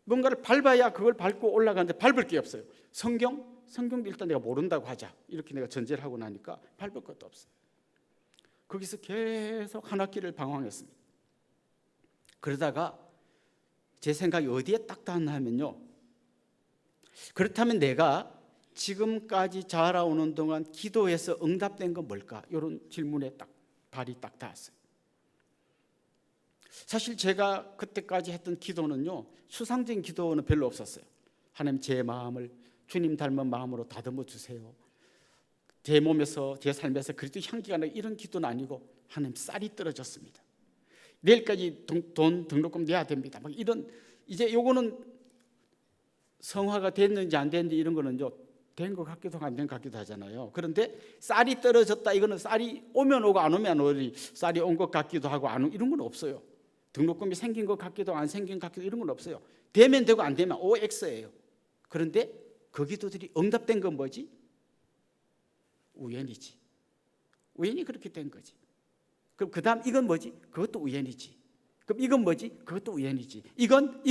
Speaker 3: 뭔가를 밟아야 그걸 밟고 올라가는데 밟을 게 없어요. 성경도 일단 내가 모른다고 하자 이렇게 내가 전제를 하고 나니까 밟을 것도 없어요. 거기서 계속 한 학기를 방황했습니다. 그러다가 제 생각이 어디에 딱 닿았냐면요, 그렇다면 내가 지금까지 자라오는 동안 기도해서 응답된 건 뭘까? 이런 질문에 딱 발이 딱 닿았어요. 사실 제가 그때까지 했던 기도는요, 수상적인 기도는 별로 없었어요. 하나님 제 마음을 주님 닮은 마음으로 다듬어 주세요. 제 몸에서 제 삶에서 그리스도 향기가 나고 이런 기도는 아니고 하나님 쌀이 떨어졌습니다. 내일까지 돈 등록금 내야 됩니다. 막 이런 이제 요거는 성화가 됐는지 안 됐는지 이런 거는요 된 것 같기도 하고 안 된 것 같기도 하잖아요. 그런데 쌀이 떨어졌다 이거는 쌀이 오면 오고 안 오면 안 오지 쌀이 온 것 같기도 하고 안 이런 건 없어요. 등록금이 생긴 것 같기도 안 생긴 것 같기도 이런 건 없어요. 되면 되고 안 되면 OX예요. 그런데 그 기도들이 응답된 건 뭐지? 우연이지. 우연히 그렇게 된 거지. 그럼 그 다음 이건 뭐지? 그것도 우연이지. 그럼 이건 뭐지? 그것도 우연이지. 이건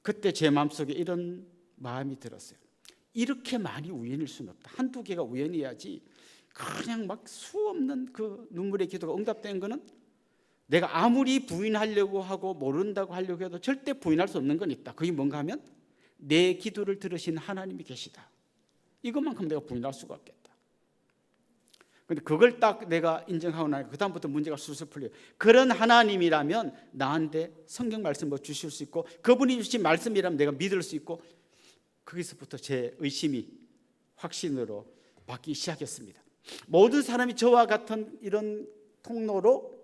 Speaker 3: 그때 제 마음속에 이런 마음이 들었어요. 이렇게 많이 우연일 수는 없다. 한두 개가 우연이야지 그냥 막 수없는 그 눈물의 기도가 응답된 거는 내가 아무리 부인하려고 하고 모른다고 하려고 해도 절대 부인할 수 없는 건 있다. 그게 뭔가 하면 내 기도를 들으신 하나님이 계시다. 이것만큼 내가 부인할 수가 없겠다. 근데 그걸 딱 내가 인정하고 나니까 그 다음부터 문제가 술술 풀려요. 그런 하나님이라면 나한테 성경 말씀을 주실 수 있고 그분이 주신 말씀이라면 내가 믿을 수 있고 거기서부터 제 의심이 확신으로 바뀌기 시작했습니다. 모든 사람이 저와 같은 이런 통로로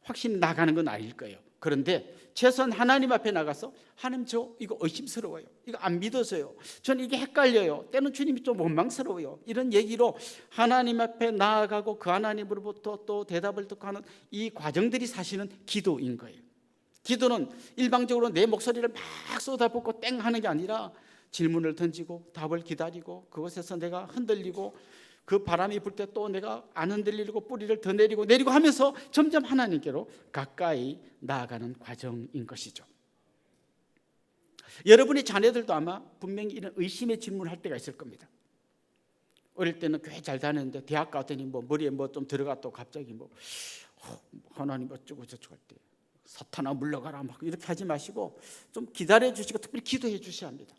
Speaker 3: 확신이 나가는 건 아닐 거예요. 그런데 최소한 하나님 앞에 나가서 하나님 저 이거 의심스러워요. 이거 안 믿어서요. 저는 이게 헷갈려요. 때는 주님이 좀 원망스러워요. 이런 얘기로 하나님 앞에 나아가고 그 하나님으로부터 또 대답을 듣고 하는 이 과정들이 사실은 기도인 거예요. 기도는 일방적으로 내 목소리를 막 쏟아붓고 땡 하는 게 아니라 질문을 던지고 답을 기다리고 그것에서 내가 흔들리고 그 바람이 불 때 또 내가 안 흔들리고 뿌리를 더 내리고 하면서 점점 하나님께로 가까이 나아가는 과정인 것이죠. 여러분의 자녀들도 아마 분명히 이런 의심의 질문을 할 때가 있을 겁니다. 어릴 때는 교회 잘 다녔는데 대학 갔더니 뭐 머리에 뭐 좀 들어가 또 갑자기 뭐 하나님 어쩌고 저쩌고 할 때 사탄아 물러가라 막 이렇게 하지 마시고 좀 기다려 주시고 특별히 기도해 주셔야 합니다.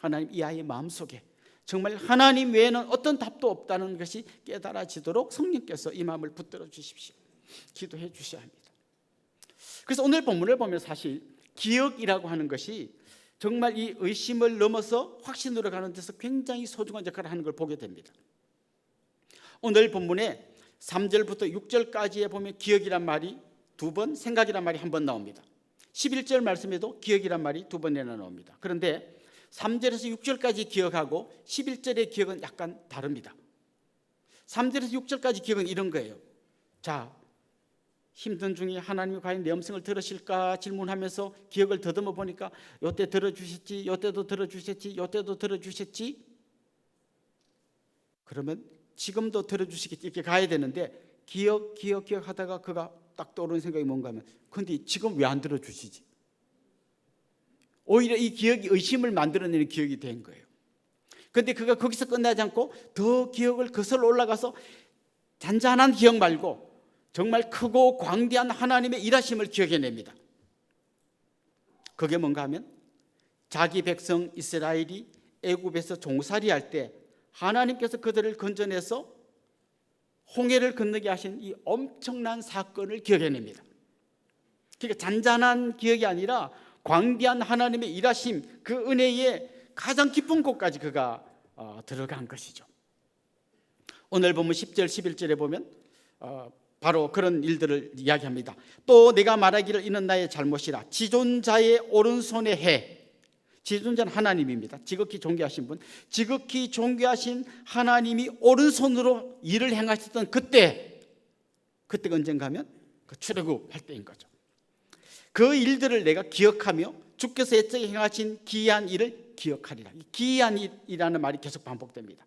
Speaker 3: 하나님 이 아이의 마음속에 정말 하나님 외에는 어떤 답도 없다는 것이 깨달아지도록 성령께서 이 마음을 붙들어 주십시오. 기도해 주셔야 합니다. 그래서 오늘 본문을 보면 사실 기억이라고 하는 것이 정말 이 의심을 넘어서 확신으로 가는 데서 굉장히 소중한 역할을 하는 걸 보게 됩니다. 오늘 본문에 3절부터 6절까지에 보면 기억이란 말이 2번, 생각이란 말이 1번 나옵니다. 11절 말씀에도 기억이란 말이 2번이나 나옵니다. 그런데 3절에서 6절까지 기억하고 11절의 기억은 약간 다릅니다. 3절에서 6절까지 기억은 이런 거예요. 자, 힘든 중에 하나님이 과연 내 음성을 들으실까 질문하면서 기억을 더듬어 보니까 요때 들어주셨지, 요때도 들어주셨지, 요때도 들어주셨지. 그러면 지금도 들어주시겠지 이렇게 가야 되는데 기억하다가 그가 딱 떠오르는 생각이 뭔가 하면 근데 지금 왜 안 들어주시지? 오히려 이 기억이 의심을 만들어내는 기억이 된 거예요. 근데 그가 거기서 끝나지 않고 더 기억을 거슬러 올라가서 잔잔한 기억 말고 정말 크고 광대한 하나님의 일하심을 기억해냅니다. 그게 뭔가 하면 자기 백성 이스라엘이 애굽에서 종살이할 때 하나님께서 그들을 건져내서 홍해를 건너게 하신 이 엄청난 사건을 기억해냅니다. 그러니까 잔잔한 기억이 아니라 광대한 하나님의 일하심, 그 은혜의 가장 깊은 곳까지 그가 들어간 것이죠. 오늘 보면 10절 11절에 보면 바로 그런 일들을 이야기합니다. 또 내가 말하기를 이는 나의 잘못이라. 지존자의 오른손에 해. 지존자는 하나님입니다. 지극히 존귀하신 분, 지극히 존귀하신 하나님이 오른손으로 일을 행하셨던 그때가 언젠가 하면 그 출애굽할 때인 거죠. 그 일들을 내가 기억하며 주께서 옛적에 행하신 기이한 일을 기억하리라. 기이한 일이라는 말이 계속 반복됩니다.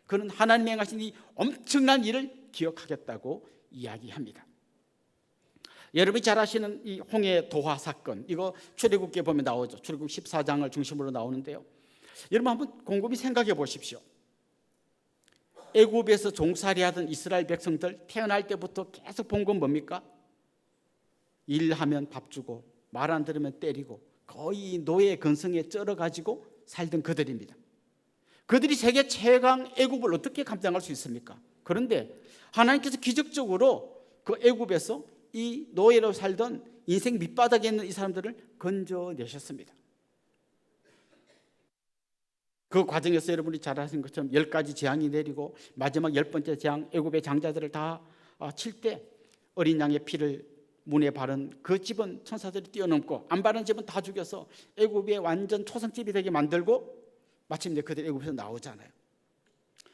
Speaker 3: 그는 하나님이 행하신 이 엄청난 일을 기억하겠다고 이야기합니다. 여러분이 잘 아시는 이 홍해 도화 사건, 이거 출애굽기에 보면 나오죠. 출애굽 14장을 중심으로 나오는데요. 여러분 한번 곰곰이 생각해 보십시오. 애굽에서 종살이하던 이스라엘 백성들 태어날 때부터 계속 본 건 뭡니까? 일하면 밥 주고 말 안 들으면 때리고 거의 노예 근성에 쩔어가지고 살던 그들입니다. 그들이 세계 최강 애굽을 어떻게 감당할 수 있습니까? 그런데 하나님께서 기적적으로 그 애굽에서 이 노예로 살던 인생 밑바닥에 있는 이 사람들을 건져내셨습니다. 그 과정에서 여러분이 잘 아시는 것처럼 10가지 재앙이 내리고 마지막 10번째 재앙, 애굽의 장자들을 다 칠 때 어린 양의 피를 문에 바른 그 집은 천사들이 뛰어넘고 안 바른 집은 다 죽여서 애굽의 완전 초상집이 되게 만들고 마침내 그들이 애굽에서 나오잖아요.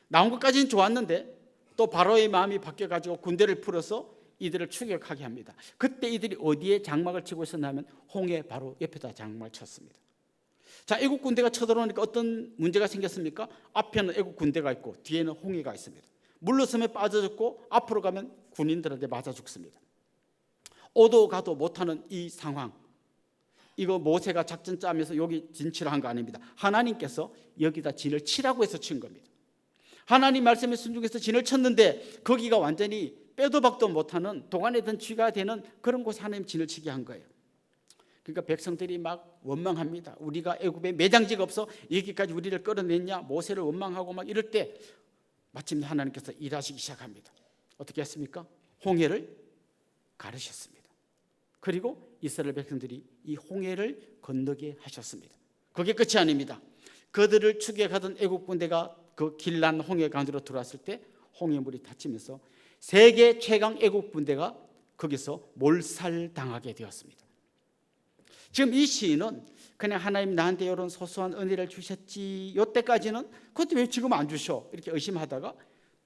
Speaker 3: 나온 것까지는 좋았는데 또 바로의 마음이 바뀌어가지고 군대를 풀어서 이들을 추격하게 합니다. 그때 이들이 어디에 장막을 치고 있었냐면 홍해 바로 옆에다 장막을 쳤습니다. 자, 애국 군대가 쳐들어오니까 어떤 문제가 생겼습니까? 앞에는 애국 군대가 있고 뒤에는 홍해가 있습니다. 물러서면 빠져죽고 앞으로 가면 군인들한테 맞아 죽습니다. 오도 가도 못하는 이 상황, 이거 모세가 작전 짜면서 여기 진치를 한 거 아닙니다. 하나님께서 여기다 진을 치라고 해서 친 겁니다. 하나님 말씀에 순종해서 진을 쳤는데 거기가 완전히 빼도 박도 못하는 도관에든 쥐가 되는 그런 곳에 하나님 진을 치게 한 거예요. 그러니까 백성들이 막 원망합니다. 우리가 애굽에 매장지가 없어 여기까지 우리를 끌어냈냐, 모세를 원망하고 막 이럴 때 마침내 하나님께서 일하시기 시작합니다. 어떻게 했습니까? 홍해를 가르셨습니다. 그리고 이스라엘 백성들이 이 홍해를 건너게 하셨습니다. 그게 끝이 아닙니다. 그들을 추격하던 애국 군대가 그 길란 홍해 강으로 들어왔을 때 홍해물이 닫히면서 세계 최강 애국 군대가 거기서 몰살당하게 되었습니다. 지금 이 시인은 그냥 하나님 나한테 이런 소소한 은혜를 주셨지 이때까지는 그것도 왜 지금 안 주셔 이렇게 의심하다가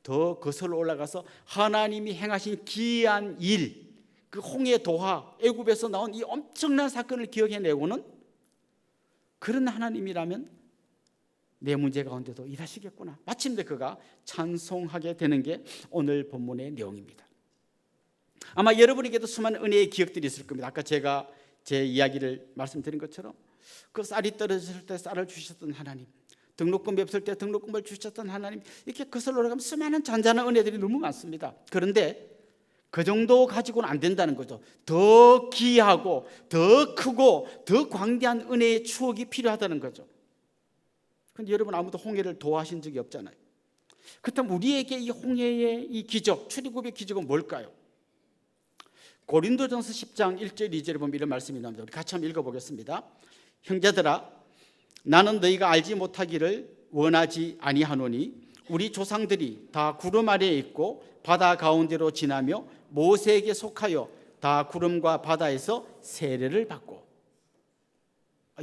Speaker 3: 더 거슬러 올라가서 하나님이 행하신 기이한 일, 그 홍해 도화, 애굽에서 나온 이 엄청난 사건을 기억해내고는 그런 하나님이라면 내 문제 가운데도 일하시겠구나. 마침내 그가 찬송하게 되는 게 오늘 본문의 내용입니다. 아마 여러분에게도 수많은 은혜의 기억들이 있을 겁니다. 아까 제가 제 이야기를 말씀드린 것처럼 그 쌀이 떨어졌을 때 쌀을 주셨던 하나님, 등록금이 없을 때 등록금을 주셨던 하나님, 이렇게 거슬러 올라가면 수많은 잔잔한 은혜들이 너무 많습니다. 그런데 그 정도 가지고는 안 된다는 거죠. 더 귀하고 더 크고 더 광대한 은혜의 추억이 필요하다는 거죠. 그런데 여러분 아무도 홍해를 도와하신 적이 없잖아요. 그렇다면 우리에게 이 홍해의 이 기적, 출애굽의 기적은 뭘까요? 고린도전서 10장 1절 2절에 보면 이런 말씀이 나옵니다. 우리 같이 한번 읽어보겠습니다. 형제들아, 나는 너희가 알지 못하기를 원하지 아니하노니 우리 조상들이 다 구름 아래에 있고 바다 가운데로 지나며 모세에게 속하여 다 구름과 바다에서 세례를 받고.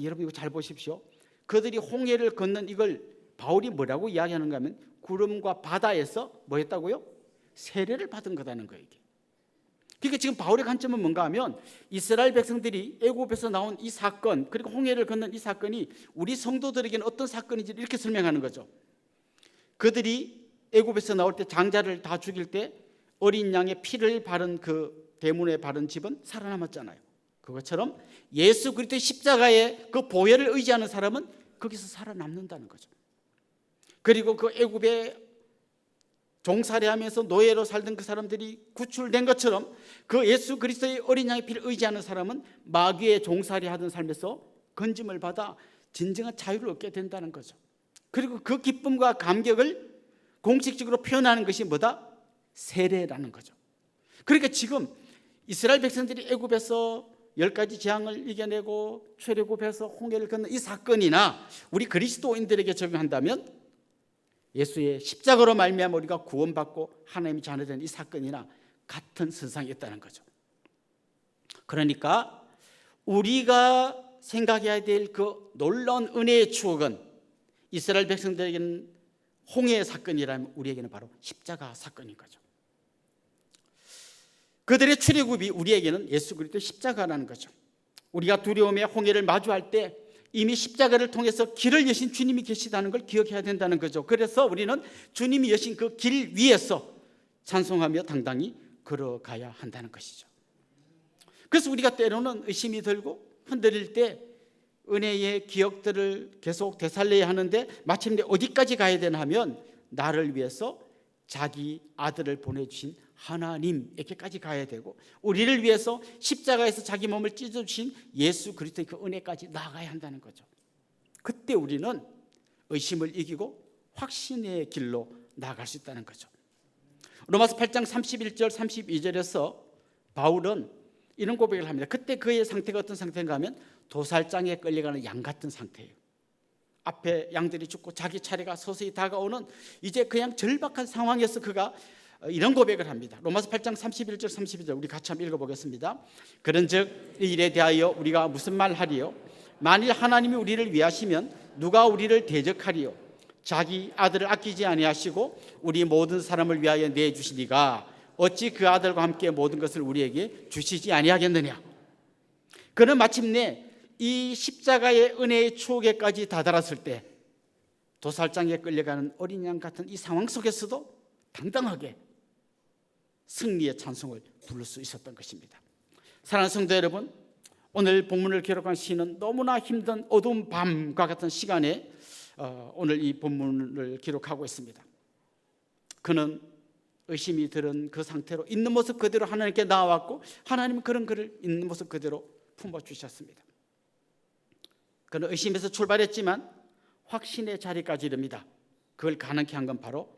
Speaker 3: 여러분 이거 잘 보십시오. 그들이 홍해를 건넌 이걸 바울이 뭐라고 이야기하는가 하면 구름과 바다에서 뭐 했다고요? 세례를 받은 거다는 거예요. 이게. 그러니까 지금 바울의 관점은 뭔가 하면 이스라엘 백성들이 애굽에서 나온 이 사건, 그리고 홍해를 건넌 이 사건이 우리 성도들에게는 어떤 사건인지 이렇게 설명하는 거죠. 그들이 애굽에서 나올 때 장자를 다 죽일 때 어린 양의 피를 바른 그 대문에 바른 집은 살아남았잖아요. 그것처럼 예수 그리스도의 십자가의 그 보혈을 의지하는 사람은 거기서 살아남는다는 거죠. 그리고 그 애굽에 종살이하면서 노예로 살던 그 사람들이 구출된 것처럼 그 예수 그리스도의 어린 양의 피를 의지하는 사람은 마귀의 종살이하던 삶에서 건짐을 받아 진정한 자유를 얻게 된다는 거죠. 그리고 그 기쁨과 감격을 공식적으로 표현하는 것이 뭐다? 세례라는 거죠. 그러니까 지금 이스라엘 백성들이 애굽에서 10가지 재앙을 이겨내고 출애굽해서 홍해를 건넌 이 사건이나 우리 그리스도인들에게 적용한다면 예수의 십자가로 말미암아 우리가 구원받고 하나님의 자녀된 이 사건이나 같은 선상에 있다는 거죠. 그러니까 우리가 생각해야 될 그 놀라운 은혜의 추억은 이스라엘 백성들에게는 홍해의 사건이라면 우리에게는 바로 십자가 사건인 거죠. 그들의 출애굽이 우리에게는 예수 그리스도의 십자가라는 거죠. 우리가 두려움의 홍해를 마주할 때 이미 십자가를 통해서 길을 여신 주님이 계시다는 걸 기억해야 된다는 거죠. 그래서 우리는 주님이 여신 그 길 위에서 찬송하며 당당히 걸어가야 한다는 것이죠. 그래서 우리가 때로는 의심이 들고 흔들릴 때 은혜의 기억들을 계속 되살려야 하는데 마침내 어디까지 가야 되나 하면 나를 위해서 자기 아들을 보내주신 하나님에게까지 가야 되고 우리를 위해서 십자가에서 자기 몸을 찢어주신 예수 그리스도의 그 은혜까지 나아가야 한다는 거죠. 그때 우리는 의심을 이기고 확신의 길로 나아갈 수 있다는 거죠. 로마서 8장 31절 32절에서 바울은 이런 고백을 합니다. 그때 그의 상태가 어떤 상태인가 하면 도살장에 끌려가는 양 같은 상태예요. 앞에 양들이 죽고 자기 차례가 서서히 다가오는 이제 그냥 절박한 상황에서 그가 이런 고백을 합니다. 로마서 8장 31절 32절 우리 같이 한번 읽어보겠습니다. 그런즉 이 일에 대하여 우리가 무슨 말 하리요? 만일 하나님이 우리를 위하시면 누가 우리를 대적하리요? 자기 아들을 아끼지 아니하시고 우리 모든 사람을 위하여 내주시니가 어찌 그 아들과 함께 모든 것을 우리에게 주시지 아니하겠느냐? 그는 마침내 이 십자가의 은혜의 추억에까지 다다랐을 때 도살장에 끌려가는 어린 양 같은 이 상황 속에서도 당당하게 승리의 찬송을 부를 수 있었던 것입니다. 사랑하는 성도 여러분, 오늘 본문을 기록한 시는 너무나 힘든 어두운 밤과 같은 시간에 오늘 이 본문을 기록하고 있습니다. 그는 의심이 들은 그 상태로 있는 모습 그대로 하나님께 나아왔고 하나님은 그런 그를 있는 모습 그대로 품어주셨습니다. 그는 의심에서 출발했지만 확신의 자리까지 이릅니다. 그걸 가능케 한 건 바로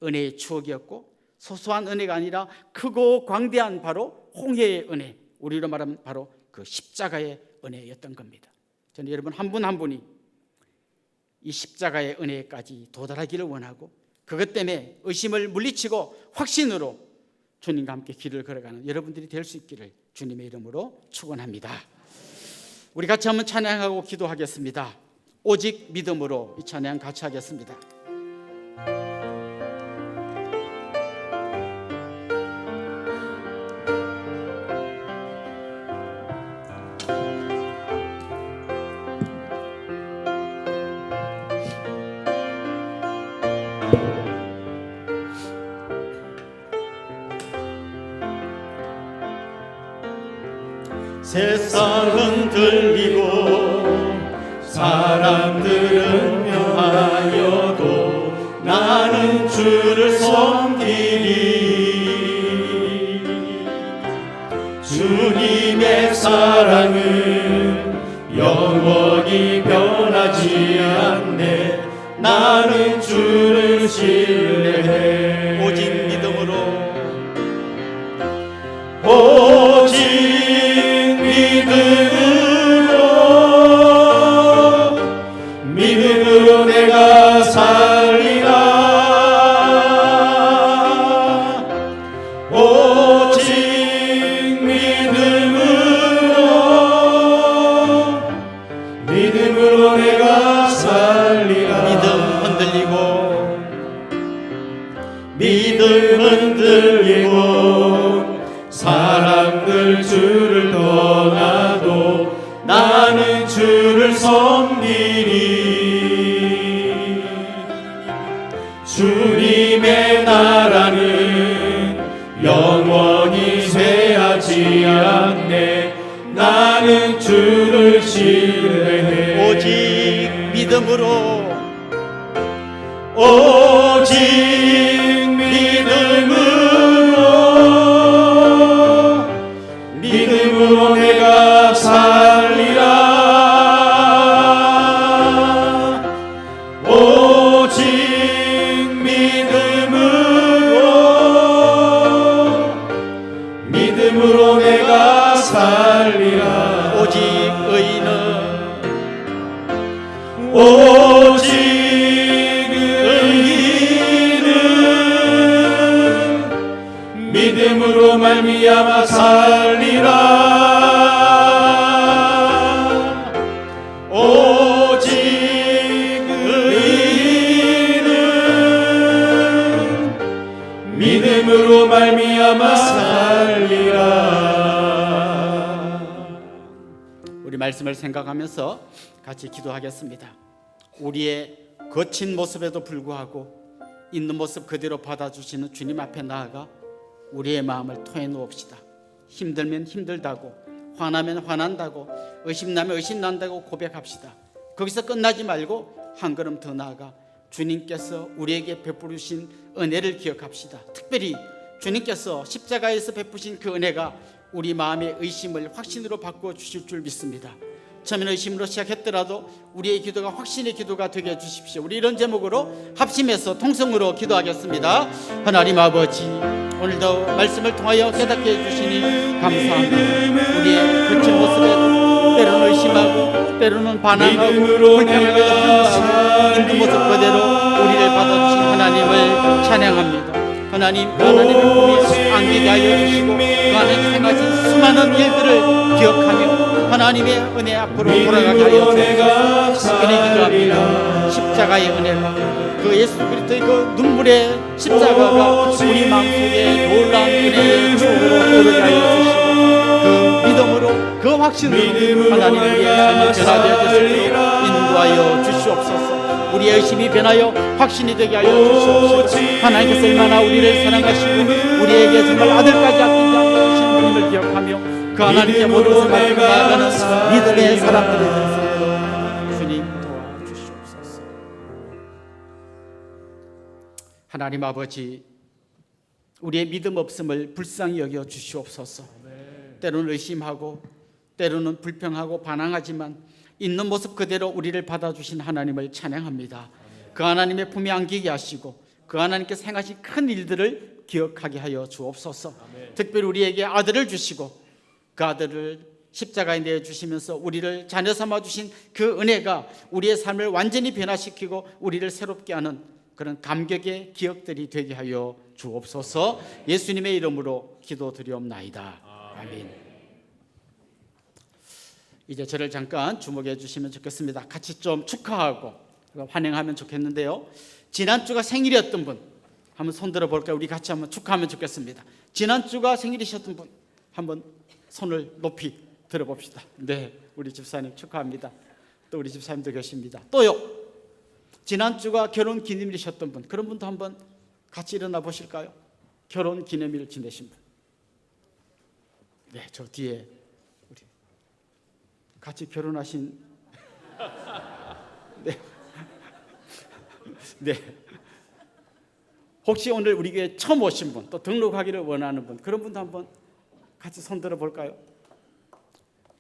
Speaker 3: 은혜의 추억이었고 소소한 은혜가 아니라 크고 광대한 바로 홍해의 은혜, 우리로 말하면 바로 그 십자가의 은혜였던 겁니다. 저는 여러분 한 분 한 분이 이 십자가의 은혜까지 도달하기를 원하고 그것 때문에 의심을 물리치고 확신으로 주님과 함께 길을 걸어가는 여러분들이 될 수 있기를 주님의 이름으로 축원합니다. 우리 같이 한번 찬양하고 기도하겠습니다. 오직 믿음으로 이 찬양 같이 하겠습니다.
Speaker 1: 세상은 들리고 사람들은 명하여도 나는 주를 섬기리. 주님의 사랑은 영원히 변하지 않네. 나는 주를 신뢰해.
Speaker 3: 오직 믿음으로
Speaker 1: 오직 믿음으로 내가 살리라. 오직 믿음으로 내가 살리라. 믿음 흔들리고 사람들 주를 떠나도 나는 주를 섬기리. 주님의 나라는 영원히 쇠하지 않네. 나는 주를 신뢰해.
Speaker 3: 오직 믿음으로 오직 믿음으로 내가 살리라. 오직 믿음으로 내가 살리라. 오직 의인은 믿음으로 말미암아 살리라. 오직 의인은 믿음으로 말미암아 살리라. 우리 말씀을 생각하면서 같이 기도하겠습니다. 우리의 거친 모습에도 불구하고 있는 모습 그대로 받아주시는 주님 앞에 나아가 우리의 마음을 토해놓읍시다. 힘들면 힘들다고, 화나면 화난다고, 의심나면 의심난다고 고백합시다. 거기서 끝나지 말고 한 걸음 더 나아가 주님께서 우리에게 베푸신 은혜를 기억합시다. 특별히 주님께서 십자가에서 베푸신 그 은혜가 우리 마음의 의심을 확신으로 바꾸어 주실 줄 믿습니다. 처음에는 의심으로 시작했더라도 우리의 기도가 확신의 기도가 되게 해주십시오. 우리 이런 제목으로 합심해서 통성으로 기도하겠습니다. 하나님 아버지, 오늘도 말씀을 통하여 깨닫게 해주시니 감사합니다. 우리의 거친 모습에도 때로는 의심하고 때로는 반항하고 불평하게도 불만하고 있는 모습 그대로 우리를 받아주신 하나님을 찬양합니다. 하나님, 그 하나님의 품에 안기게 하여 주시고 그 하나님 행하신 수많은 일들을 기억하며 하나님의 은혜 앞으로 돌아가게 하여 주시옵소서. 은혜 기도합니다. 십자가의 은혜가, 그 예수 그리스도의 그 눈물의 십자가가 우리 마음속에 놀라운 은혜의 추억으로 떠오르게 하여 주시고 그 믿음으로, 그 확신으로 하나님 우리의 삶이 변화되어 주시도록 인도하여 주시옵소서. 우리의 의심이 변하여 확신이 되게 하여 주시옵소서. 하나님께서 얼마나 우리를 사랑하시고 우리에게 정말 아들까지 아끼지 않고 주신 분임을 기억하며 그 하나님께 모든 것을 맡기고 나아가는 믿음의 사람들이 될 수 있도록 주님 도와주시옵소서. 하나님 아버지, 우리의 믿음 없음을 불쌍히 여겨 주시옵소서. 때로는 의심하고 때로는 불평하고 반항하지만 있는 모습 그대로 우리를 받아주신 하나님을 찬양합니다. 그 하나님의 품에 안기게 하시고 그 하나님께서 행하신 큰 일들을 기억하게 하여 주옵소서. 특별히 우리에게 아들을 주시고 그 아들을 십자가에 내어주시면서 우리를 자녀 삼아 주신 그 은혜가 우리의 삶을 완전히 변화시키고 우리를 새롭게 하는 그런 감격의 기억들이 되게 하여 주옵소서. 예수님의 이름으로 기도드리옵나이다. 아멘. 이제 저를 잠깐 주목해 주시면 좋겠습니다. 같이 좀 축하하고 환영하면 좋겠는데요. 지난주가 생일이었던 분 한번 손 들어볼까요? 우리 같이 한번 축하하면 좋겠습니다. 지난주가 생일이셨던 분 한번 손을 높이 들어봅시다. 네, 우리 집사님 축하합니다. 또 우리 집사님도 계십니다. 또요, 지난주가 결혼 기념일이셨던 분, 그런 분도 한번 같이 일어나 보실까요? 결혼 기념일 지내신 분. 네, 저 뒤에 우리 같이 결혼하신 네. 네. 혹시 오늘 우리 교회 처음 오신 분, 또 등록하기를 원하는 분, 그런 분도 한번 같이 손 들어 볼까요?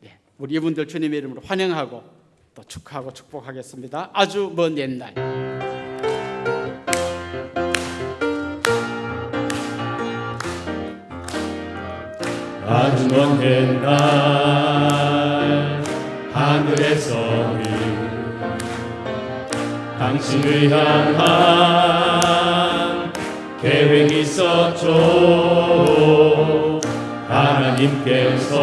Speaker 3: 네, 우리 이분들 주님의 이름으로 환영하고 또 축하하고 축복하겠습니다. 아주 먼 옛날
Speaker 4: 아주 먼 옛날 하늘에서 당신을 향한 계획이 있었죠. 하나님께서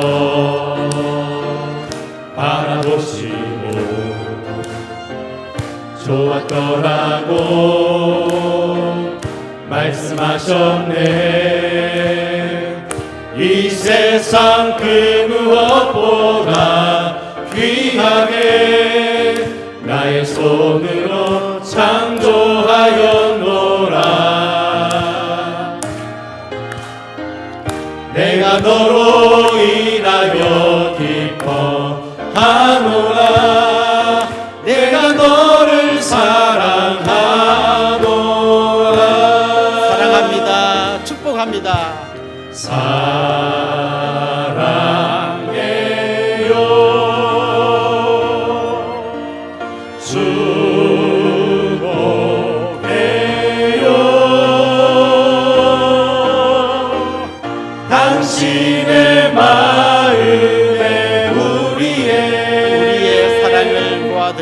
Speaker 4: 바라보시고 좋았더라고 말씀하셨네. 이 세상 그 무엇보다 귀하게 나의 손으로 창조하였노라. 내가 너로 인하여 기뻐하노라. 내가 너를 사랑하노라.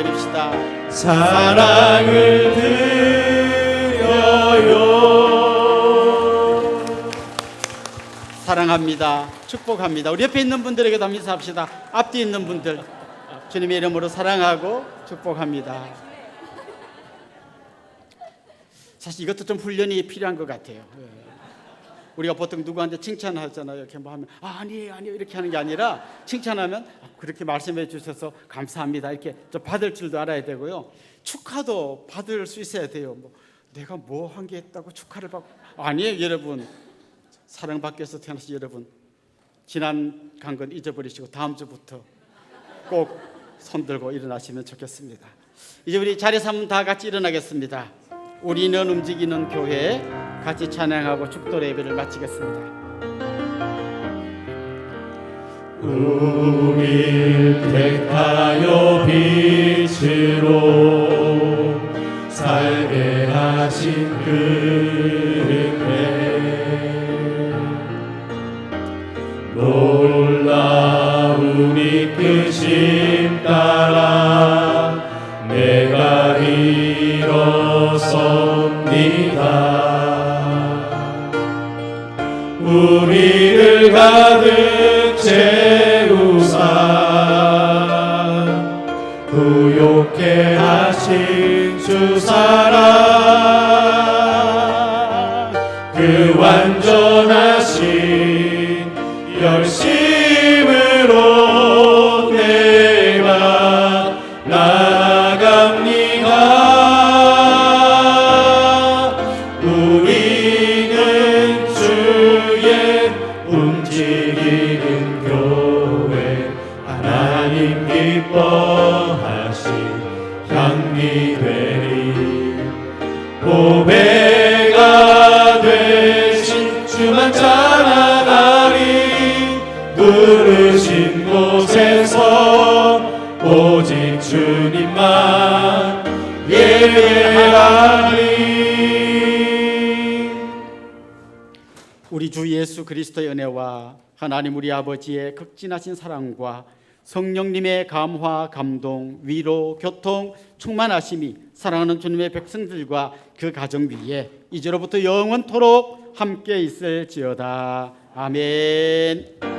Speaker 3: 드립시다.
Speaker 4: 사랑을 드려요.
Speaker 3: 사랑합니다. 축복합니다. 우리 옆에 있는 분들에게도 한번 인사합시다. 앞뒤 있는 분들 주님의 이름으로 사랑하고 축복합니다. 사실 이것도 좀 훈련이 필요한 것 같아요. 우리가 보통 누구한테 칭찬하잖아요. 이렇게 뭐 하면 아니에요 이렇게 하는 게 아니라 칭찬하면 그렇게 말씀해 주셔서 감사합니다 이렇게 좀 받을 줄도 알아야 되고요. 축하도 받을 수 있어야 돼요. 뭐 내가 뭐 한 게 있다고 축하를 받고 아니에요. 여러분 사랑받기 위해서 태어나신 여러분 지난 간 건 잊어버리시고 다음 주부터 꼭 손들고 일어나시면 좋겠습니다. 이제 우리 자리에서 한번 다 같이 일어나겠습니다. 우리는 움직이는 교회 같이 찬양하고 축도 예배를 마치겠습니다.
Speaker 4: 우릴 택하여 빛으로 살게 하신 그은혜 놀라운 이끄심 따라 내가 일어섭니다. 우리를 가득 채우사 부욕해 하신 주 사랑 그 완전하신 열심으로 내가 나아갑니다. 우리는 주의 움직이는 교회 하나님 기뻐하신 향기 되리 보배가 되신 주만 찬양하리 부르신 곳에서 오직 주님만 예배하리.
Speaker 3: 우리 주 예수 그리스도의 은혜와 하나님 우리 아버지의 극진하신 사랑과 성령님의 감화, 감동, 위로, 교통, 충만하심이 사랑하는 주님의 백성들과 그 가정 위에 이제로부터 영원토록 함께 있을지어다. 아멘.